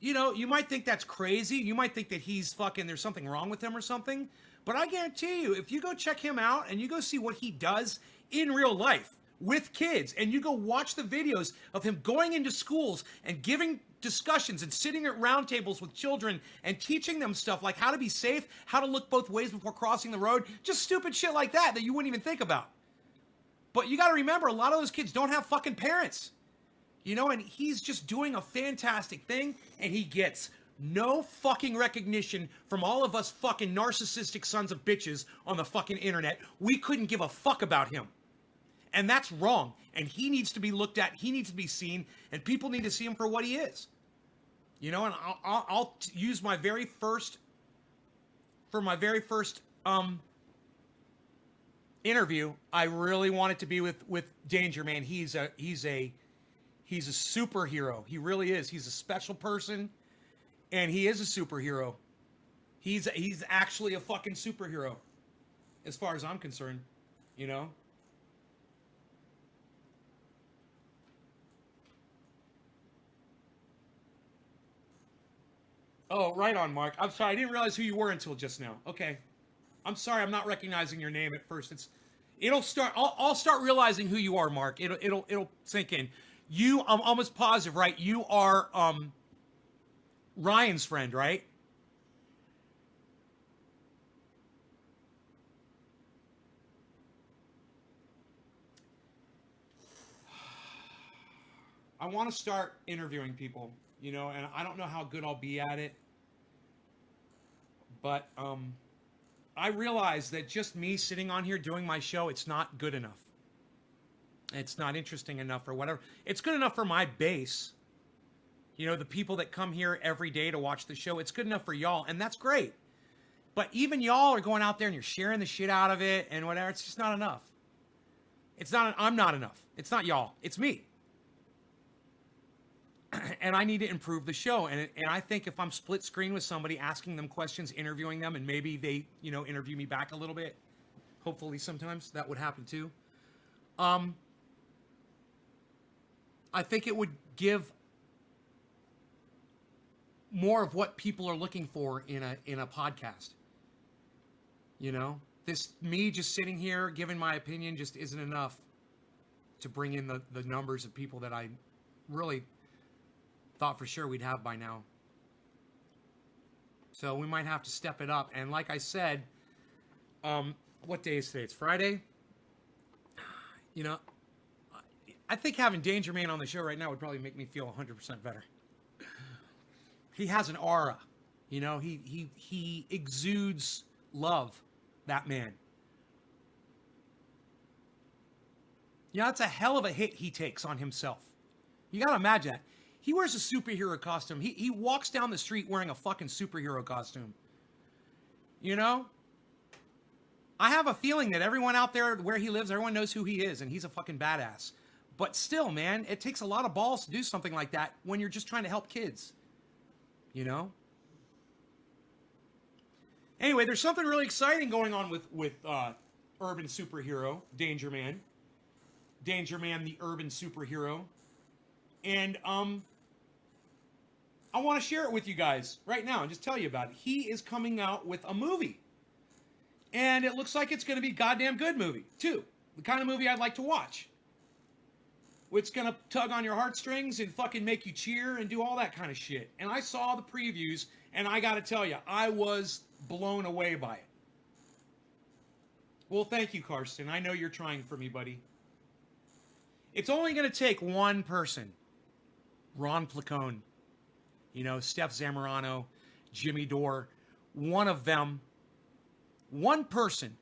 you know, you might think that's crazy. You might think that he's fucking, there's something wrong with him or something. But I guarantee you, if you go check him out and you go see what he does in real life with kids, and you go watch the videos of him going into schools and giving discussions and sitting at round tables with children and teaching them stuff like how to be safe, how to look both ways before crossing the road, just stupid shit like that you wouldn't even think about. But you got to remember, a lot of those kids don't have fucking parents. You know, and he's just doing a fantastic thing, and he gets no fucking recognition from all of us fucking narcissistic sons of bitches on the fucking internet. We couldn't give a fuck about him. And that's wrong. And he needs to be looked at, he needs to be seen, and people need to see him for what he is. You know, and I'll use my very first, interview, I really want it to be with Danger Man. He's a superhero. He really is. He's a special person, and he is a superhero. He's actually a fucking superhero, as far as I'm concerned. You know. Oh, right on, Mark. I'm sorry. I didn't realize who you were until just now. Okay. I'm sorry. I'm not recognizing your name at first. It'll start. I'll start realizing who you are, Mark. It'll sink in. I'm almost positive, right? You are Ryan's friend, right? I want to start interviewing people, and I don't know how good I'll be at it, but I realize that just me sitting on here doing my show, it's not good enough. It's not interesting enough or whatever. It's good enough for my base. The people that come here every day to watch the show, it's good enough for y'all, and that's great. But even y'all are going out there and you're sharing the shit out of it and whatever. It's just not enough. I'm not enough. It's not y'all. It's me. And I need to improve the show. And I think if I'm split screen with somebody, asking them questions, interviewing them, and maybe they, interview me back a little bit, hopefully sometimes that would happen too. I think it would give more of what people are looking for in a podcast. This me just sitting here giving my opinion just isn't enough to bring in the numbers of people that I really thought for sure we'd have by now. So we might have to step it up. And like I said, what day is today? It's Friday. I think having Danger Man on the show right now would probably make me feel 100% better. He has an aura, he exudes love, that man. That's a hell of a hit he takes on himself. You got to imagine that. He wears a superhero costume. He walks down the street wearing a fucking superhero costume. I have a feeling that everyone out there where he lives, everyone knows who he is, and he's a fucking badass. But still, man, it takes a lot of balls to do something like that when you're just trying to help kids. Anyway, there's something really exciting going on with urban superhero, Danger Man. Danger Man, the urban superhero. And I want to share it with you guys right now and just tell you about it. He is coming out with a movie. And it looks like it's going to be a goddamn good movie, too. The kind of movie I'd like to watch. It's going to tug on your heartstrings and fucking make you cheer and do all that kind of shit. And I saw the previews, and I got to tell you, I was blown away by it. Well, thank you, Karsten. I know you're trying for me, buddy. It's only going to take one person. Ron Placone. Steph Zamorano, Jimmy Dore. One of them. One person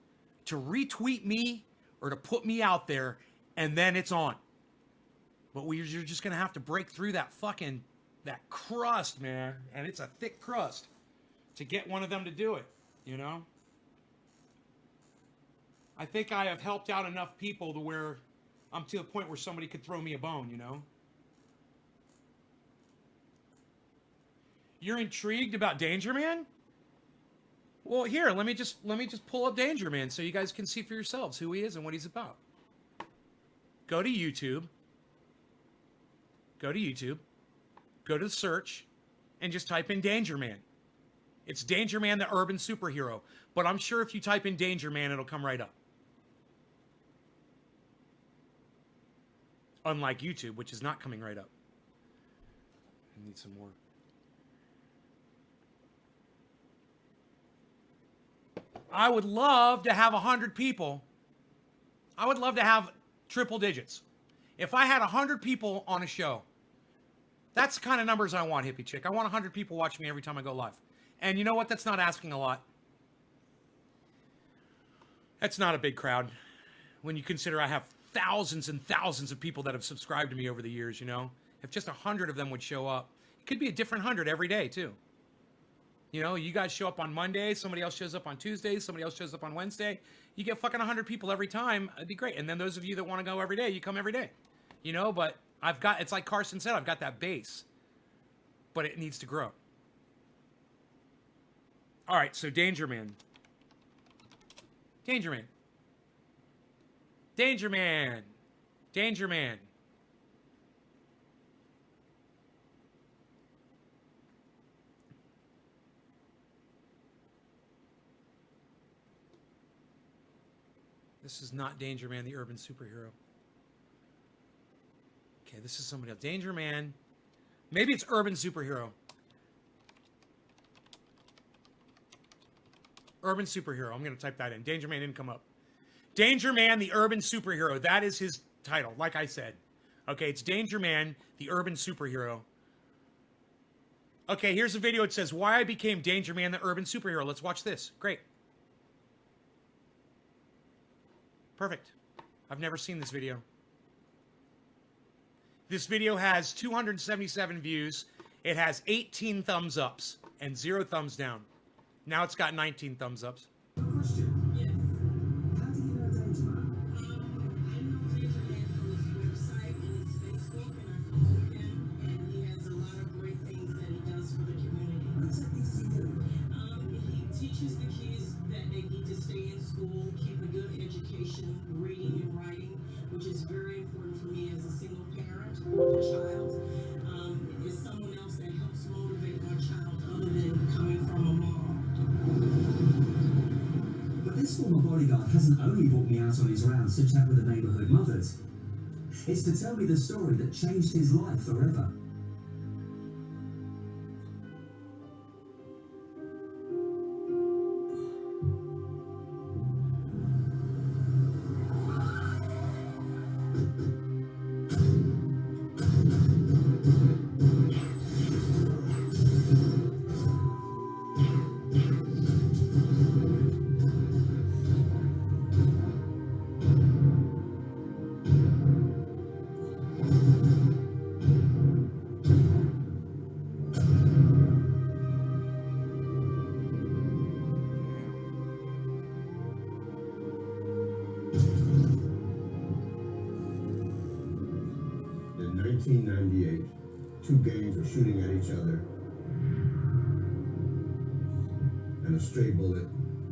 to retweet me or to put me out there, and then it's on. But you're just going to have to break through that crust, man. And it's a thick crust to get one of them to do it, I think I have helped out enough people to where I'm to the point where somebody could throw me a bone, You're intrigued about Danger Man? Well, here, let me just pull up Danger Man so you guys can see for yourselves who he is and what he's about. Go to YouTube. Go to the search, and just type in Danger Man. It's Danger Man, the urban superhero. But I'm sure if you type in Danger Man, it'll come right up. Unlike YouTube, which is not coming right up. I need some more. I would love to have 100 people. I would love to have triple digits. If I had 100 people on a show, that's the kind of numbers I want, hippie chick. I want 100 people watching me every time I go live. And you know what? That's not asking a lot. That's not a big crowd. When you consider I have thousands and thousands of people that have subscribed to me over the years, If just 100 of them would show up, it could be a different 100 every day, too. You guys show up on Monday, somebody else shows up on Tuesday, somebody else shows up on Wednesday. You get fucking 100 people every time. It'd be great. And then those of you that want to go every day, you come every day. But it's like Carson said, I've got that base. But it needs to grow. All right, so Danger Man. Danger Man. Danger Man. Danger Man. This is not Danger Man, the urban superhero. Okay, this is somebody else. Danger Man. Maybe it's urban superhero. Urban superhero. I'm going to type that in. Danger Man didn't come up. Danger Man, the urban superhero. That is his title, like I said. Okay, it's Danger Man, the urban superhero. Okay, here's a video. It says, why I became Danger Man, the urban superhero. Let's watch this. Great. Perfect. I've never seen this video. This video has 277 views. It has 18 thumbs ups and 0 thumbs down. Now it's got 19 thumbs ups. Question. Yes. How do you know Danger Man? I know Danger Man from his website and his Facebook, and I follow him, and he has a lot of great things that he does for the community. What exactly does he do? He teaches the kids that they need to stay in school, keep a good education, reading and writing, which is very important for me as a single parent with a child. It's someone else that helps motivate my child other than coming from a mom. But this former bodyguard hasn't only brought me out on his rounds to chat with the neighbourhood mothers. It's to tell me the story that changed his life forever. In 1998, two gangs were shooting at each other, and a stray bullet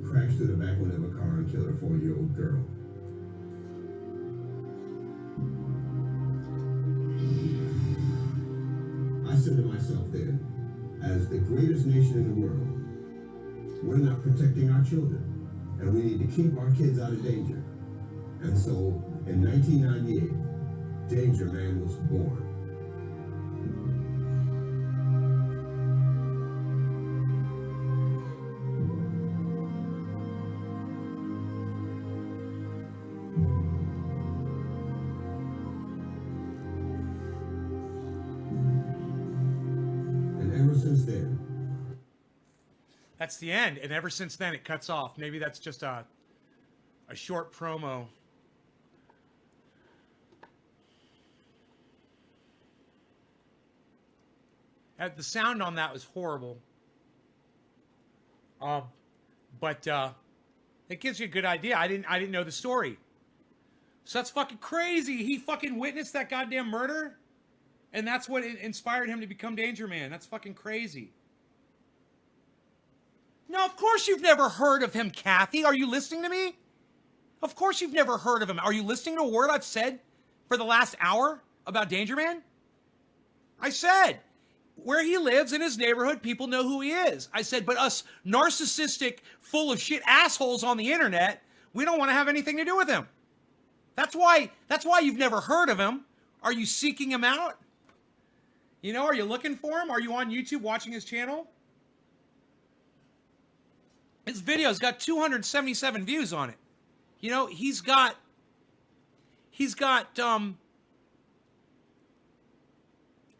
crashed through the back window of a car and killed a 4-year-old girl. I said to myself then, as the greatest nation in the world, we're not protecting our children, and we need to keep our kids out of danger. And so, in 1998, Danger Man was born. And ever since then, That's the end. And ever since then, it cuts off. Maybe that's just a short promo. The sound on that was horrible. But it gives you a good idea. I didn't know the story. So that's fucking crazy. He fucking witnessed that goddamn murder, and that's what inspired him to become Danger Man. That's fucking crazy. No, of course you've never heard of him, Kathy. Are you listening to me? Of course you've never heard of him. Are you listening to a word I've said for the last hour about Danger Man? I said, where he lives in his neighborhood, people know who he is. I said, but us narcissistic, full of shit assholes on the internet, we don't want to have anything to do with him. That's why you've never heard of him. Are you seeking him out? You know, are you looking for him? Are you on YouTube watching his channel? His video's got 277 views on it. You know, he's got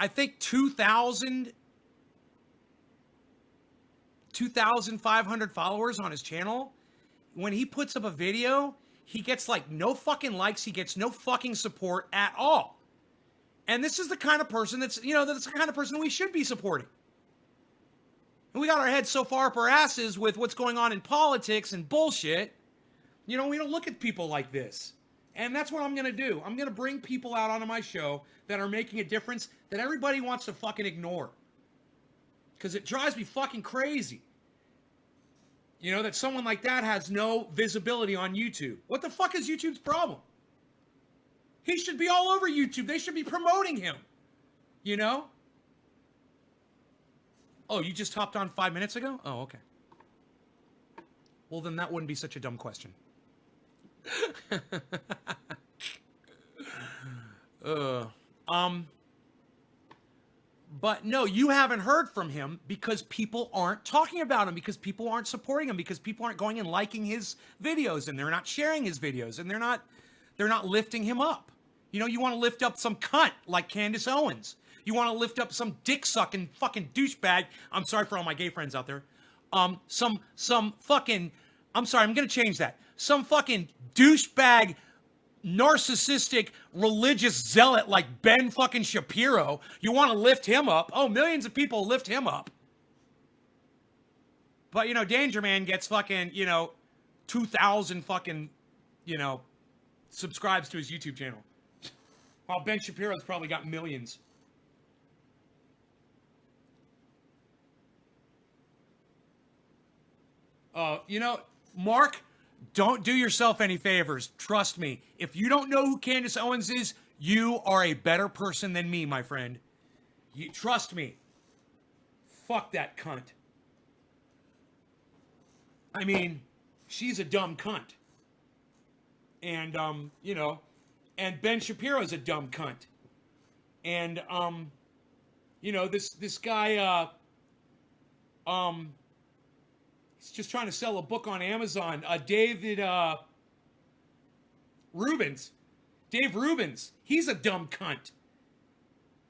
I think 2,500 followers on his channel. When he puts up a video, he gets like no fucking likes. He gets no fucking support at all. And this is the kind of person that's the kind of person we should be supporting. And we got our heads so far up our asses with what's going on in politics and bullshit. You know, we don't look at people like this. And that's what I'm going to do. I'm going to bring people out onto my show that are making a difference that everybody wants to fucking ignore. Because it drives me fucking crazy. You know, that someone like that has no visibility on YouTube. What the fuck is YouTube's problem? He should be all over YouTube. They should be promoting him. You know? Oh, you just hopped on 5 minutes ago? Oh, okay. Well, then that wouldn't be such a dumb question. But no, you haven't heard from him because people aren't talking about him, because people aren't supporting him, because people aren't going and liking his videos, and they're not sharing his videos, and they're not lifting him up. You know, you want to lift up some cunt like Candace Owens. You want to lift up some dick-sucking fucking douchebag. I'm sorry for all my gay friends out there. Some fucking, I'm sorry, I'm going to change that. Some fucking douchebag, narcissistic, religious zealot like Ben fucking Shapiro. You want to lift him up. Oh, millions of people lift him up. But, you know, Danger Man gets fucking, 2,000 fucking, subscribes to his YouTube channel. While Ben Shapiro's probably got millions. Mark, don't do yourself any favors. Trust me. If you don't know who Candace Owens is, you are a better person than me, my friend. Trust me. Fuck that cunt. I mean, she's a dumb cunt. And, and Ben Shapiro's a dumb cunt. And, this guy, he's just trying to sell a book on Amazon. David Rubens. Dave Rubens. He's a dumb cunt.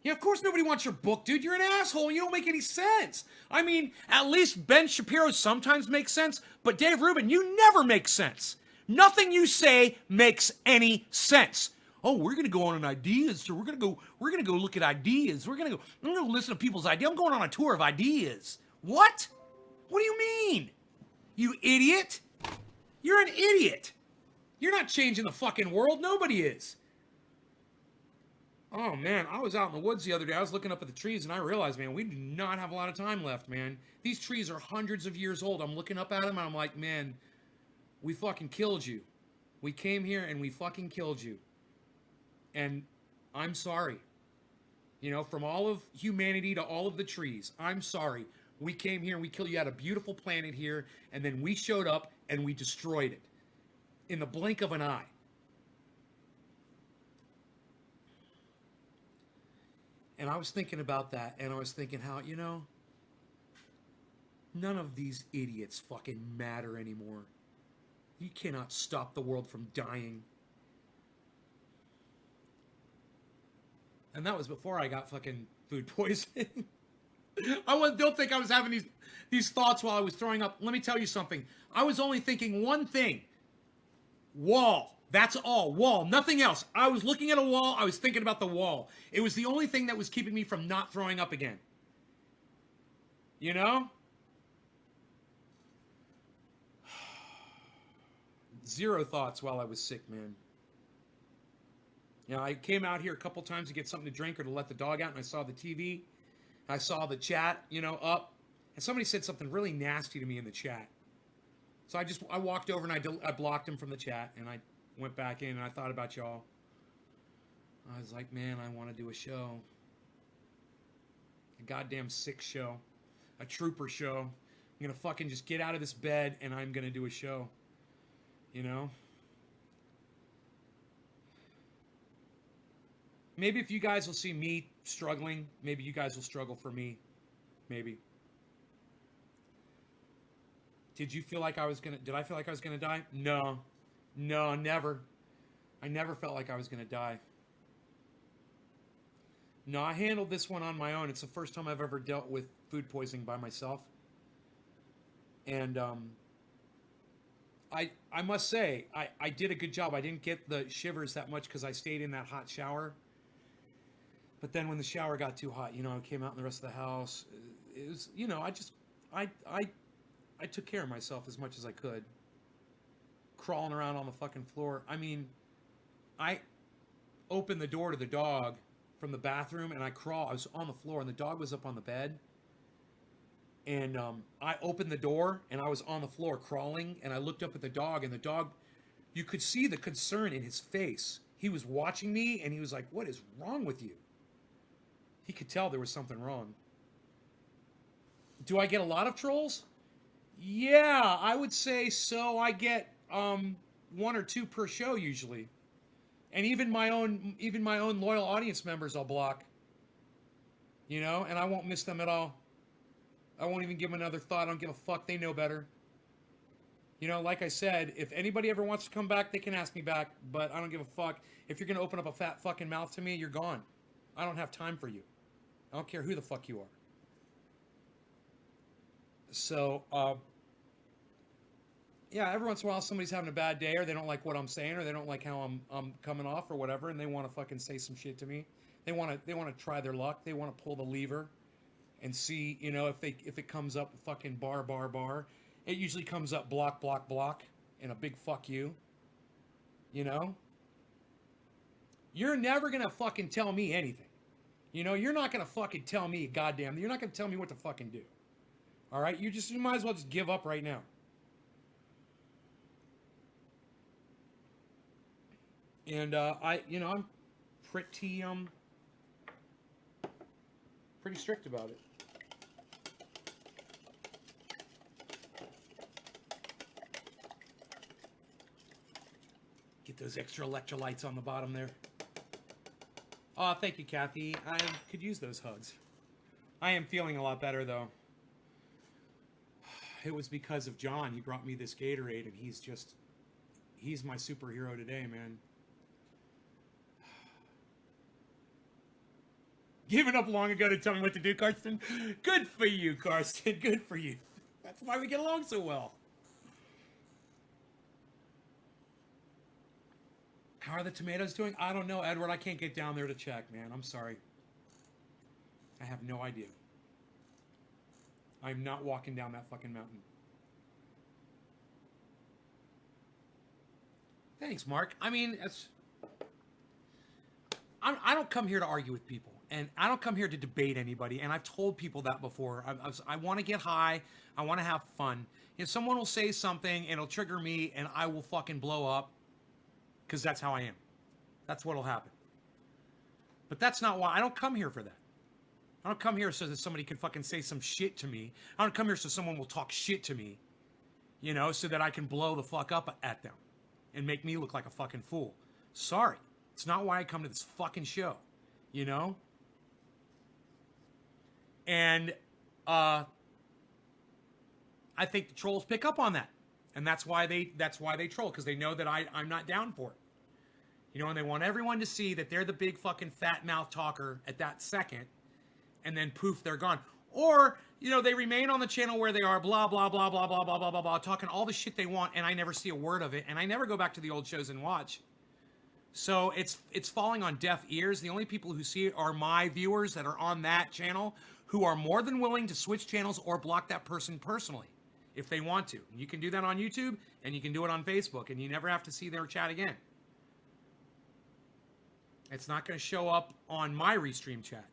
Yeah, of course nobody wants your book, dude. You're an asshole. You don't make any sense. I mean, at least Ben Shapiro sometimes makes sense, but Dave Rubin, you never make sense. Nothing you say makes any sense. Oh, we're gonna go on an ideas tour. We're gonna go look at ideas. I'm gonna go listen to people's ideas. I'm going on a tour of ideas. What? What do you mean? You idiot? You're an idiot. You're not changing the fucking world. Nobody is. Oh, man. I was out in the woods the other day. I was looking up at the trees, and I realized, man, we do not have a lot of time left, man. These trees are hundreds of years old. I'm looking up at them, and I'm like, man, we fucking killed you. We came here, and we fucking killed you. And I'm sorry. From all of humanity to all of the trees, I'm sorry. We came here and we killed you. You had a beautiful planet here, and then we showed up and we destroyed it in the blink of an eye. And I was thinking about that, and I was thinking how, none of these idiots fucking matter anymore. You cannot stop the world from dying. And that was before I got fucking food poisoning. Don't think I was having these thoughts while I was throwing up. Let me tell you something. I was only thinking one thing. Wall. That's all. Wall. Nothing else. I was looking at a wall. I was thinking about the wall. It was the only thing that was keeping me from not throwing up again. Zero thoughts while I was sick, man. I came out here a couple times to get something to drink or to let the dog out, and I saw the TV. I saw the chat, up, and somebody said something really nasty to me in the chat. So I walked over and I blocked him from the chat, and I went back in and I thought about y'all. I was like, man, I want to do a show. A goddamn sick show. A trooper show. I'm going to fucking just get out of this bed and I'm going to do a show. Maybe if you guys will see me struggling, maybe you guys will struggle for me. Maybe. Did I feel like I was gonna die? No, never. I never felt like I was gonna die. No, I handled this one on my own. It's the first time I've ever dealt with food poisoning by myself. And I must say, I did a good job. I didn't get the shivers that much because I stayed in that hot shower. But then when the shower got too hot, I came out in the rest of the house. It was, I took care of myself as much as I could. Crawling around on the fucking floor. I mean, I opened the door to the dog from the bathroom and I was on the floor and the dog was up on the bed. And I opened the door and I was on the floor crawling and I looked up at the dog and the dog, you could see the concern in his face. He was watching me and he was like, what is wrong with you? He could tell there was something wrong. Do I get a lot of trolls? Yeah, I would say so. I get one or two per show usually. And even my own loyal audience members I'll block. You know, and I won't miss them at all. I won't even give them another thought. I don't give a fuck. They know better. You know, like I said, if anybody ever wants to come back, they can ask me back, but I don't give a fuck. If you're going to open up a fat fucking mouth to me, you're gone. I don't have time for you. I don't care who the fuck you are. So, yeah, every once in a while somebody's having a bad day, or they don't like what I'm saying, or they don't like how I'm coming off or whatever, and they want to fucking say some shit to me. They want to try their luck. They want to pull the lever and see, you know, if it comes up fucking bar. It usually comes up block, and a big fuck you. You know? You're never going to fucking tell me anything. You know, you're not going to fucking tell me goddamn. You're not going to tell me what to fucking do. All right? You might as well just give up right now. And I'm pretty strict about it. Get those extra electrolytes on the bottom there. Oh, thank you, Kathy. I could use those hugs. I am feeling a lot better, though. It was because of John. He brought me this Gatorade, and he's my superhero today, man. Given up long ago to tell me what to do, Karsten. Good for you, Karsten. Good for you. That's why we get along so well. How are the tomatoes doing? I don't know, Edward. I can't get down there to check, man. I'm sorry. I have no idea. I'm not walking down that fucking mountain. Thanks, Mark. I mean, I don't come here to argue with people. And I don't come here to debate anybody. And I've told people that before. I want to get high. I want to have fun. If someone will say something and it'll trigger me and I will fucking blow up. Because that's how I am. That's what'll happen. But that's not why. I don't come here for that. I don't come here so that somebody can fucking say some shit to me. I don't come here so someone will talk shit to me. You know, so that I can blow the fuck up at them. And make me look like a fucking fool. Sorry. It's not why I come to this fucking show. You know? And I think the trolls pick up on that. And that's why they troll, because they know that I'm not down for it. You know, and they want everyone to see that they're the big fucking fat mouth talker at that second, and then poof, they're gone. Or, you know, they remain on the channel where they are, blah, blah, blah, blah, blah, blah, blah, blah, blah, talking all the shit they want, and I never see a word of it, and I never go back to the old shows and watch. So it's falling on deaf ears. The only people who see it are my viewers that are on that channel, who are more than willing to switch channels or block that person personally, if they want to. You can do that on YouTube, and you can do it on Facebook, and you never have to see their chat again. It's not going to show up on my restream chat.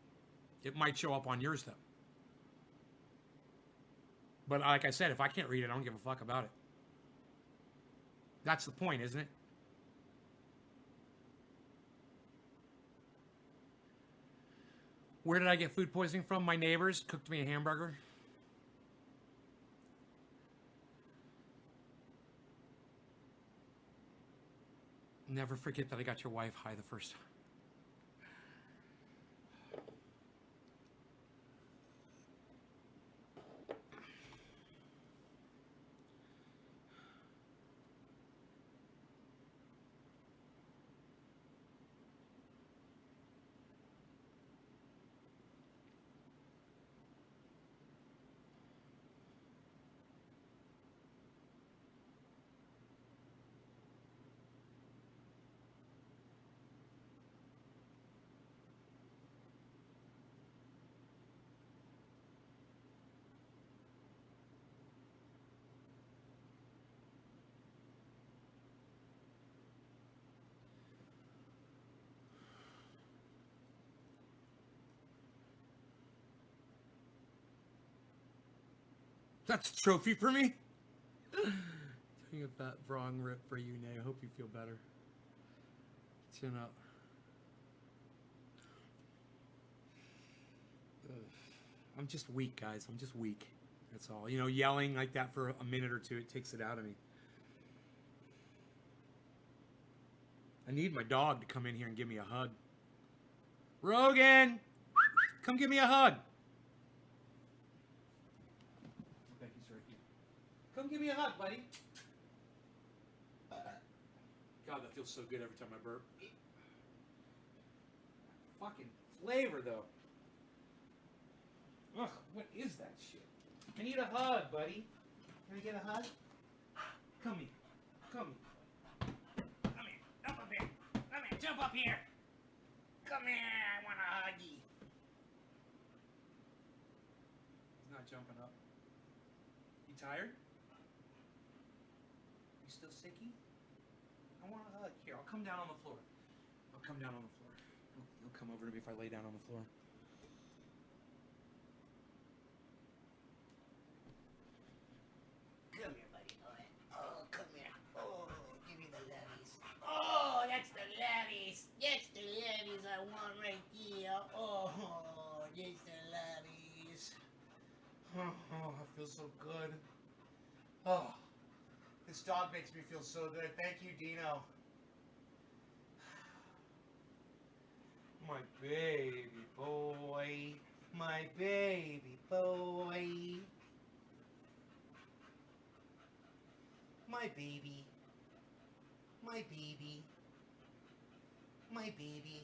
It might show up on yours, though. But like I said, if I can't read it, I don't give a fuck about it. That's the point, isn't it? Where did I get food poisoning from? My neighbors cooked me a hamburger. Never forget that I got your wife high the first time. That's a trophy for me. Taking a fat wrong rip for you, Nay. I hope you feel better. Chin up. Ugh. I'm just weak, guys. I'm just weak. That's all. You know, yelling like that for a minute or two, it takes it out of me. I need my dog to come in here and give me a hug. Rogan! Come give me a hug. Becky's right here. Come give me a hug, buddy. God, that feels so good every time I burp. Fucking flavor, though. Ugh, what is that shit? I need a hug, buddy. Can I get a hug? Come here. Come here. Come here. Jump up here. Come here. Jump up here. Come here. I want a huggy. He's not jumping up. You tired? You still sicky? I want a hug. Here, I'll come down on the floor. I'll come down on the floor. He'll come over to me if I lay down on the floor. Come here, buddy. Oh, come here. Oh, give me the lovies. Oh, that's the lovies. That's the lovies I want right here. Oh, that's the lovies. Oh, I feel so good. Oh, this dog makes me feel so good. Thank you, Dino. My baby boy. My baby boy. My baby. My baby. My baby.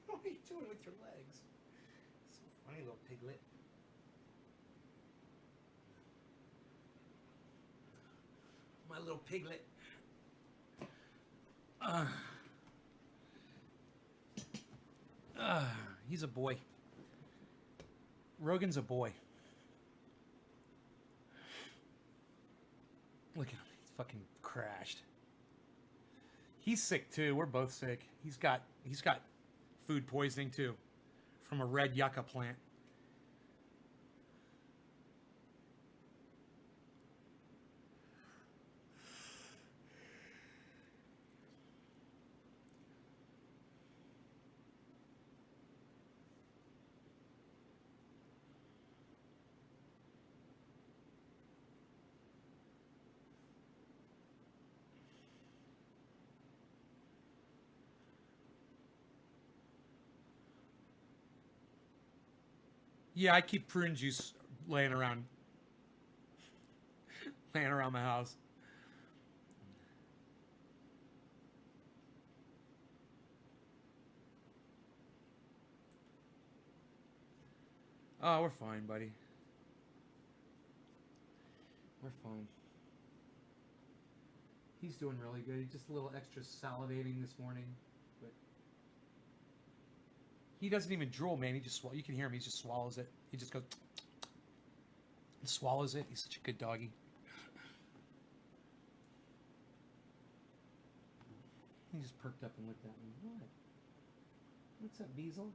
What are you doing with your legs? So funny, little piglet. My little piglet. He's a boy. Rogan's a boy. Look at him. He's fucking crashed. He's sick too. We're both sick. He's got food poisoning too, from a red yucca plant. Yeah, I keep prune juice laying around the house. Oh, we're fine, buddy. We're fine. He's doing really good. He's just a little extra salivating this morning, but he doesn't even drool, man. He just you can hear him. He just swallows it. He just goes and swallows it. He's such a good doggy. He just perked up and looked at me. What? What's up, Beazle?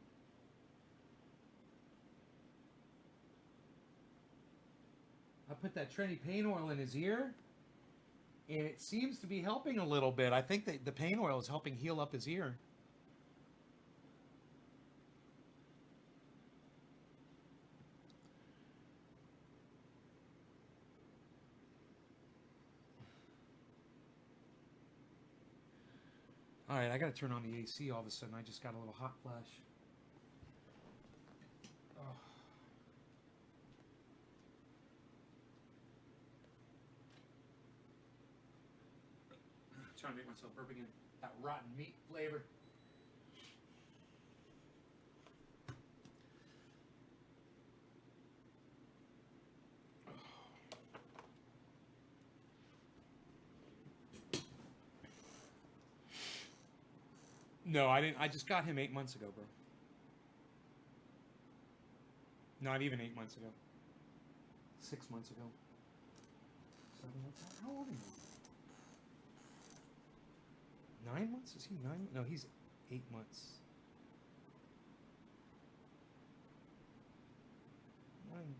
I put that Trini pain oil in his ear, and it seems to be helping a little bit. I think that the pain oil is helping heal up his ear. All right, I got to turn on the AC all of a sudden. I just got a little hot flash. Oh. Trying to make myself burp again. That rotten meat flavor. No, I didn't. I just got him 8 months ago, bro. Not even 8 months ago. 6 months ago. 7 months? How old are you? 9 months? Is he 9? No, he's 8 months. 9.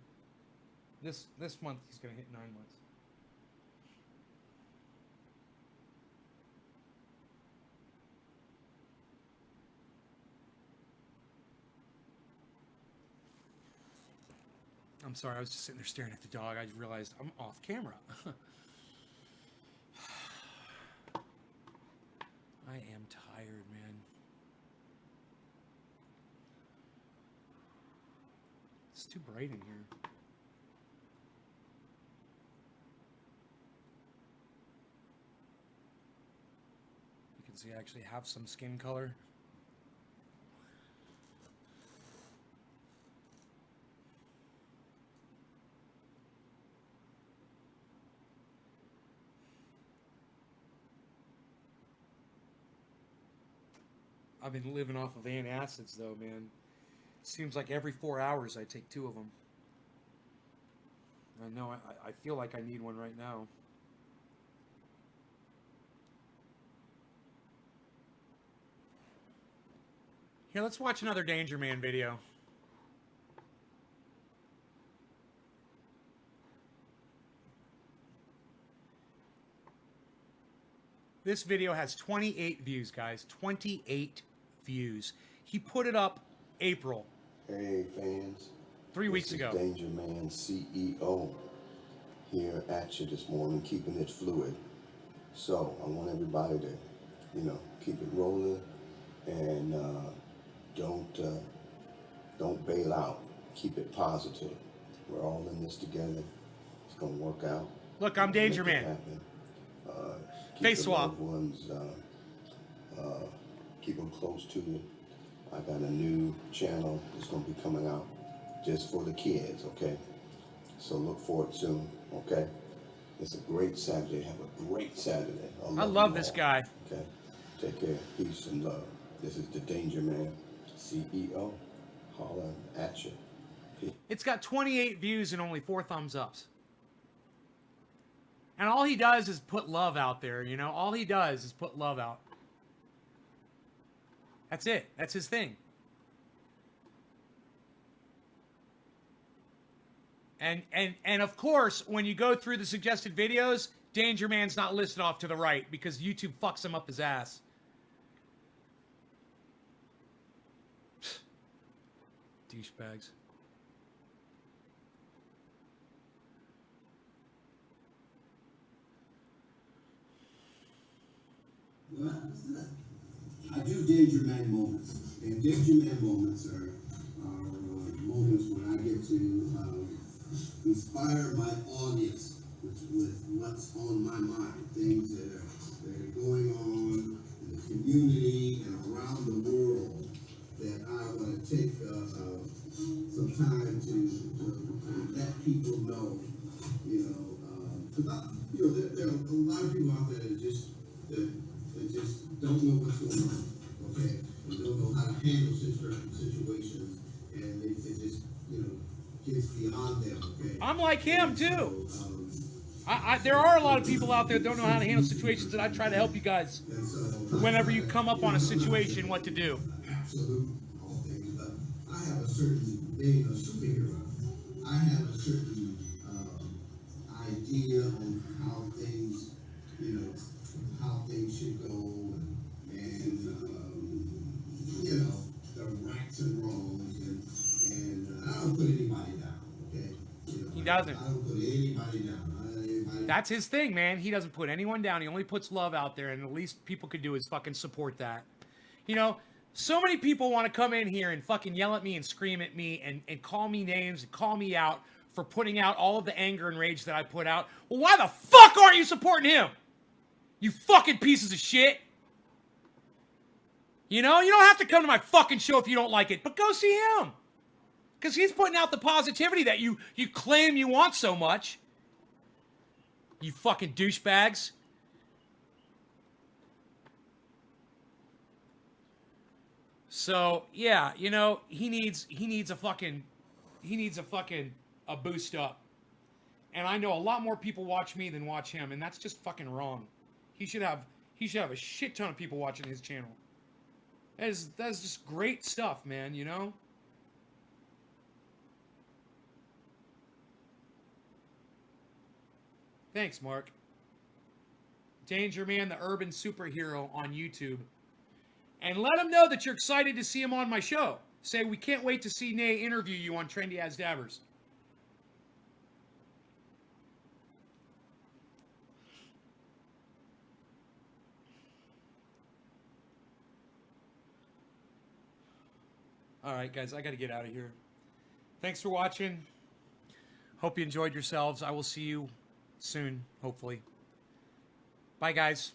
This month he's gonna hit 9 months. I'm sorry, I was just sitting there staring at the dog. I realized I'm off camera. I am tired, man. It's too bright in here. You can see I actually have some skin color. I've been living off of antacids, though, man. Seems like every 4 hours I take 2 of them. I know, I feel like I need one right now. Here, let's watch another Danger Man video. This video has 28 views, guys. 28 views. He put it up April. Hey fans. 3 weeks ago. Danger Man CEO here at you this morning, keeping it fluid. So I want everybody to, keep it rolling and don't bail out. Keep it positive. We're all in this together. It's gonna work out. Look, I'm Danger Man. Face swap. Ones, keep them close to you. I got a new channel that's going to be coming out just for the kids, okay? So look for it soon, okay? It's a great Saturday. Have a great Saturday. I love this guy. Okay? Take care. Peace and love. This is the Danger Man CEO. Holla at you. Peace. It's got 28 views and only 4 thumbs ups. And all he does is put love out there, you know? All he does is put love out. That's it. That's his thing. And of course, when you go through the suggested videos, Danger Man's not listed off to the right because YouTube fucks him up his ass. Douchebags. I do Danger Man moments, and Danger Man moments are moments when I get to inspire my audience with what's on my mind, things that are going on in the community and around the world that I want to take some time to let people know, because there are a lot of people out there that just don't know what's going on, okay? They don't know how to handle certain situations, and it just, gets beyond them, okay? I'm like him, too. There are a lot of people out there that don't know how to handle situations, and I try to help you guys whenever you come up on a situation, what to do. Absolutely, all things, but I have a certain, being a superhero, I have a certain idea on how things, how things should go, and the rights and wrongs, and I don't put anybody down, okay? He doesn't. I don't put anybody down. That's his thing, man. He doesn't put anyone down. He only puts love out there, and the least people could do is fucking support that. So many people want to come in here and fucking yell at me and scream at me and call me names and call me out for putting out all of the anger and rage that I put out. Well, why the fuck aren't you supporting him? You fucking pieces of shit. You don't have to come to my fucking show if you don't like it, but go see him. Because he's putting out the positivity that you claim you want so much. You fucking douchebags. So, yeah, he needs a fucking a boost up. And I know a lot more people watch me than watch him, and that's just fucking wrong. He should have a shit ton of people watching his channel. That is just great stuff, man, you know? Thanks, Mark. Danger Man, the urban superhero on YouTube. And let him know that you're excited to see him on my show. Say, we can't wait to see Nay interview you on Trendy As Dabbers. All right, guys, I got to get out of here. Thanks for watching. Hope you enjoyed yourselves. I will see you soon, hopefully. Bye, guys.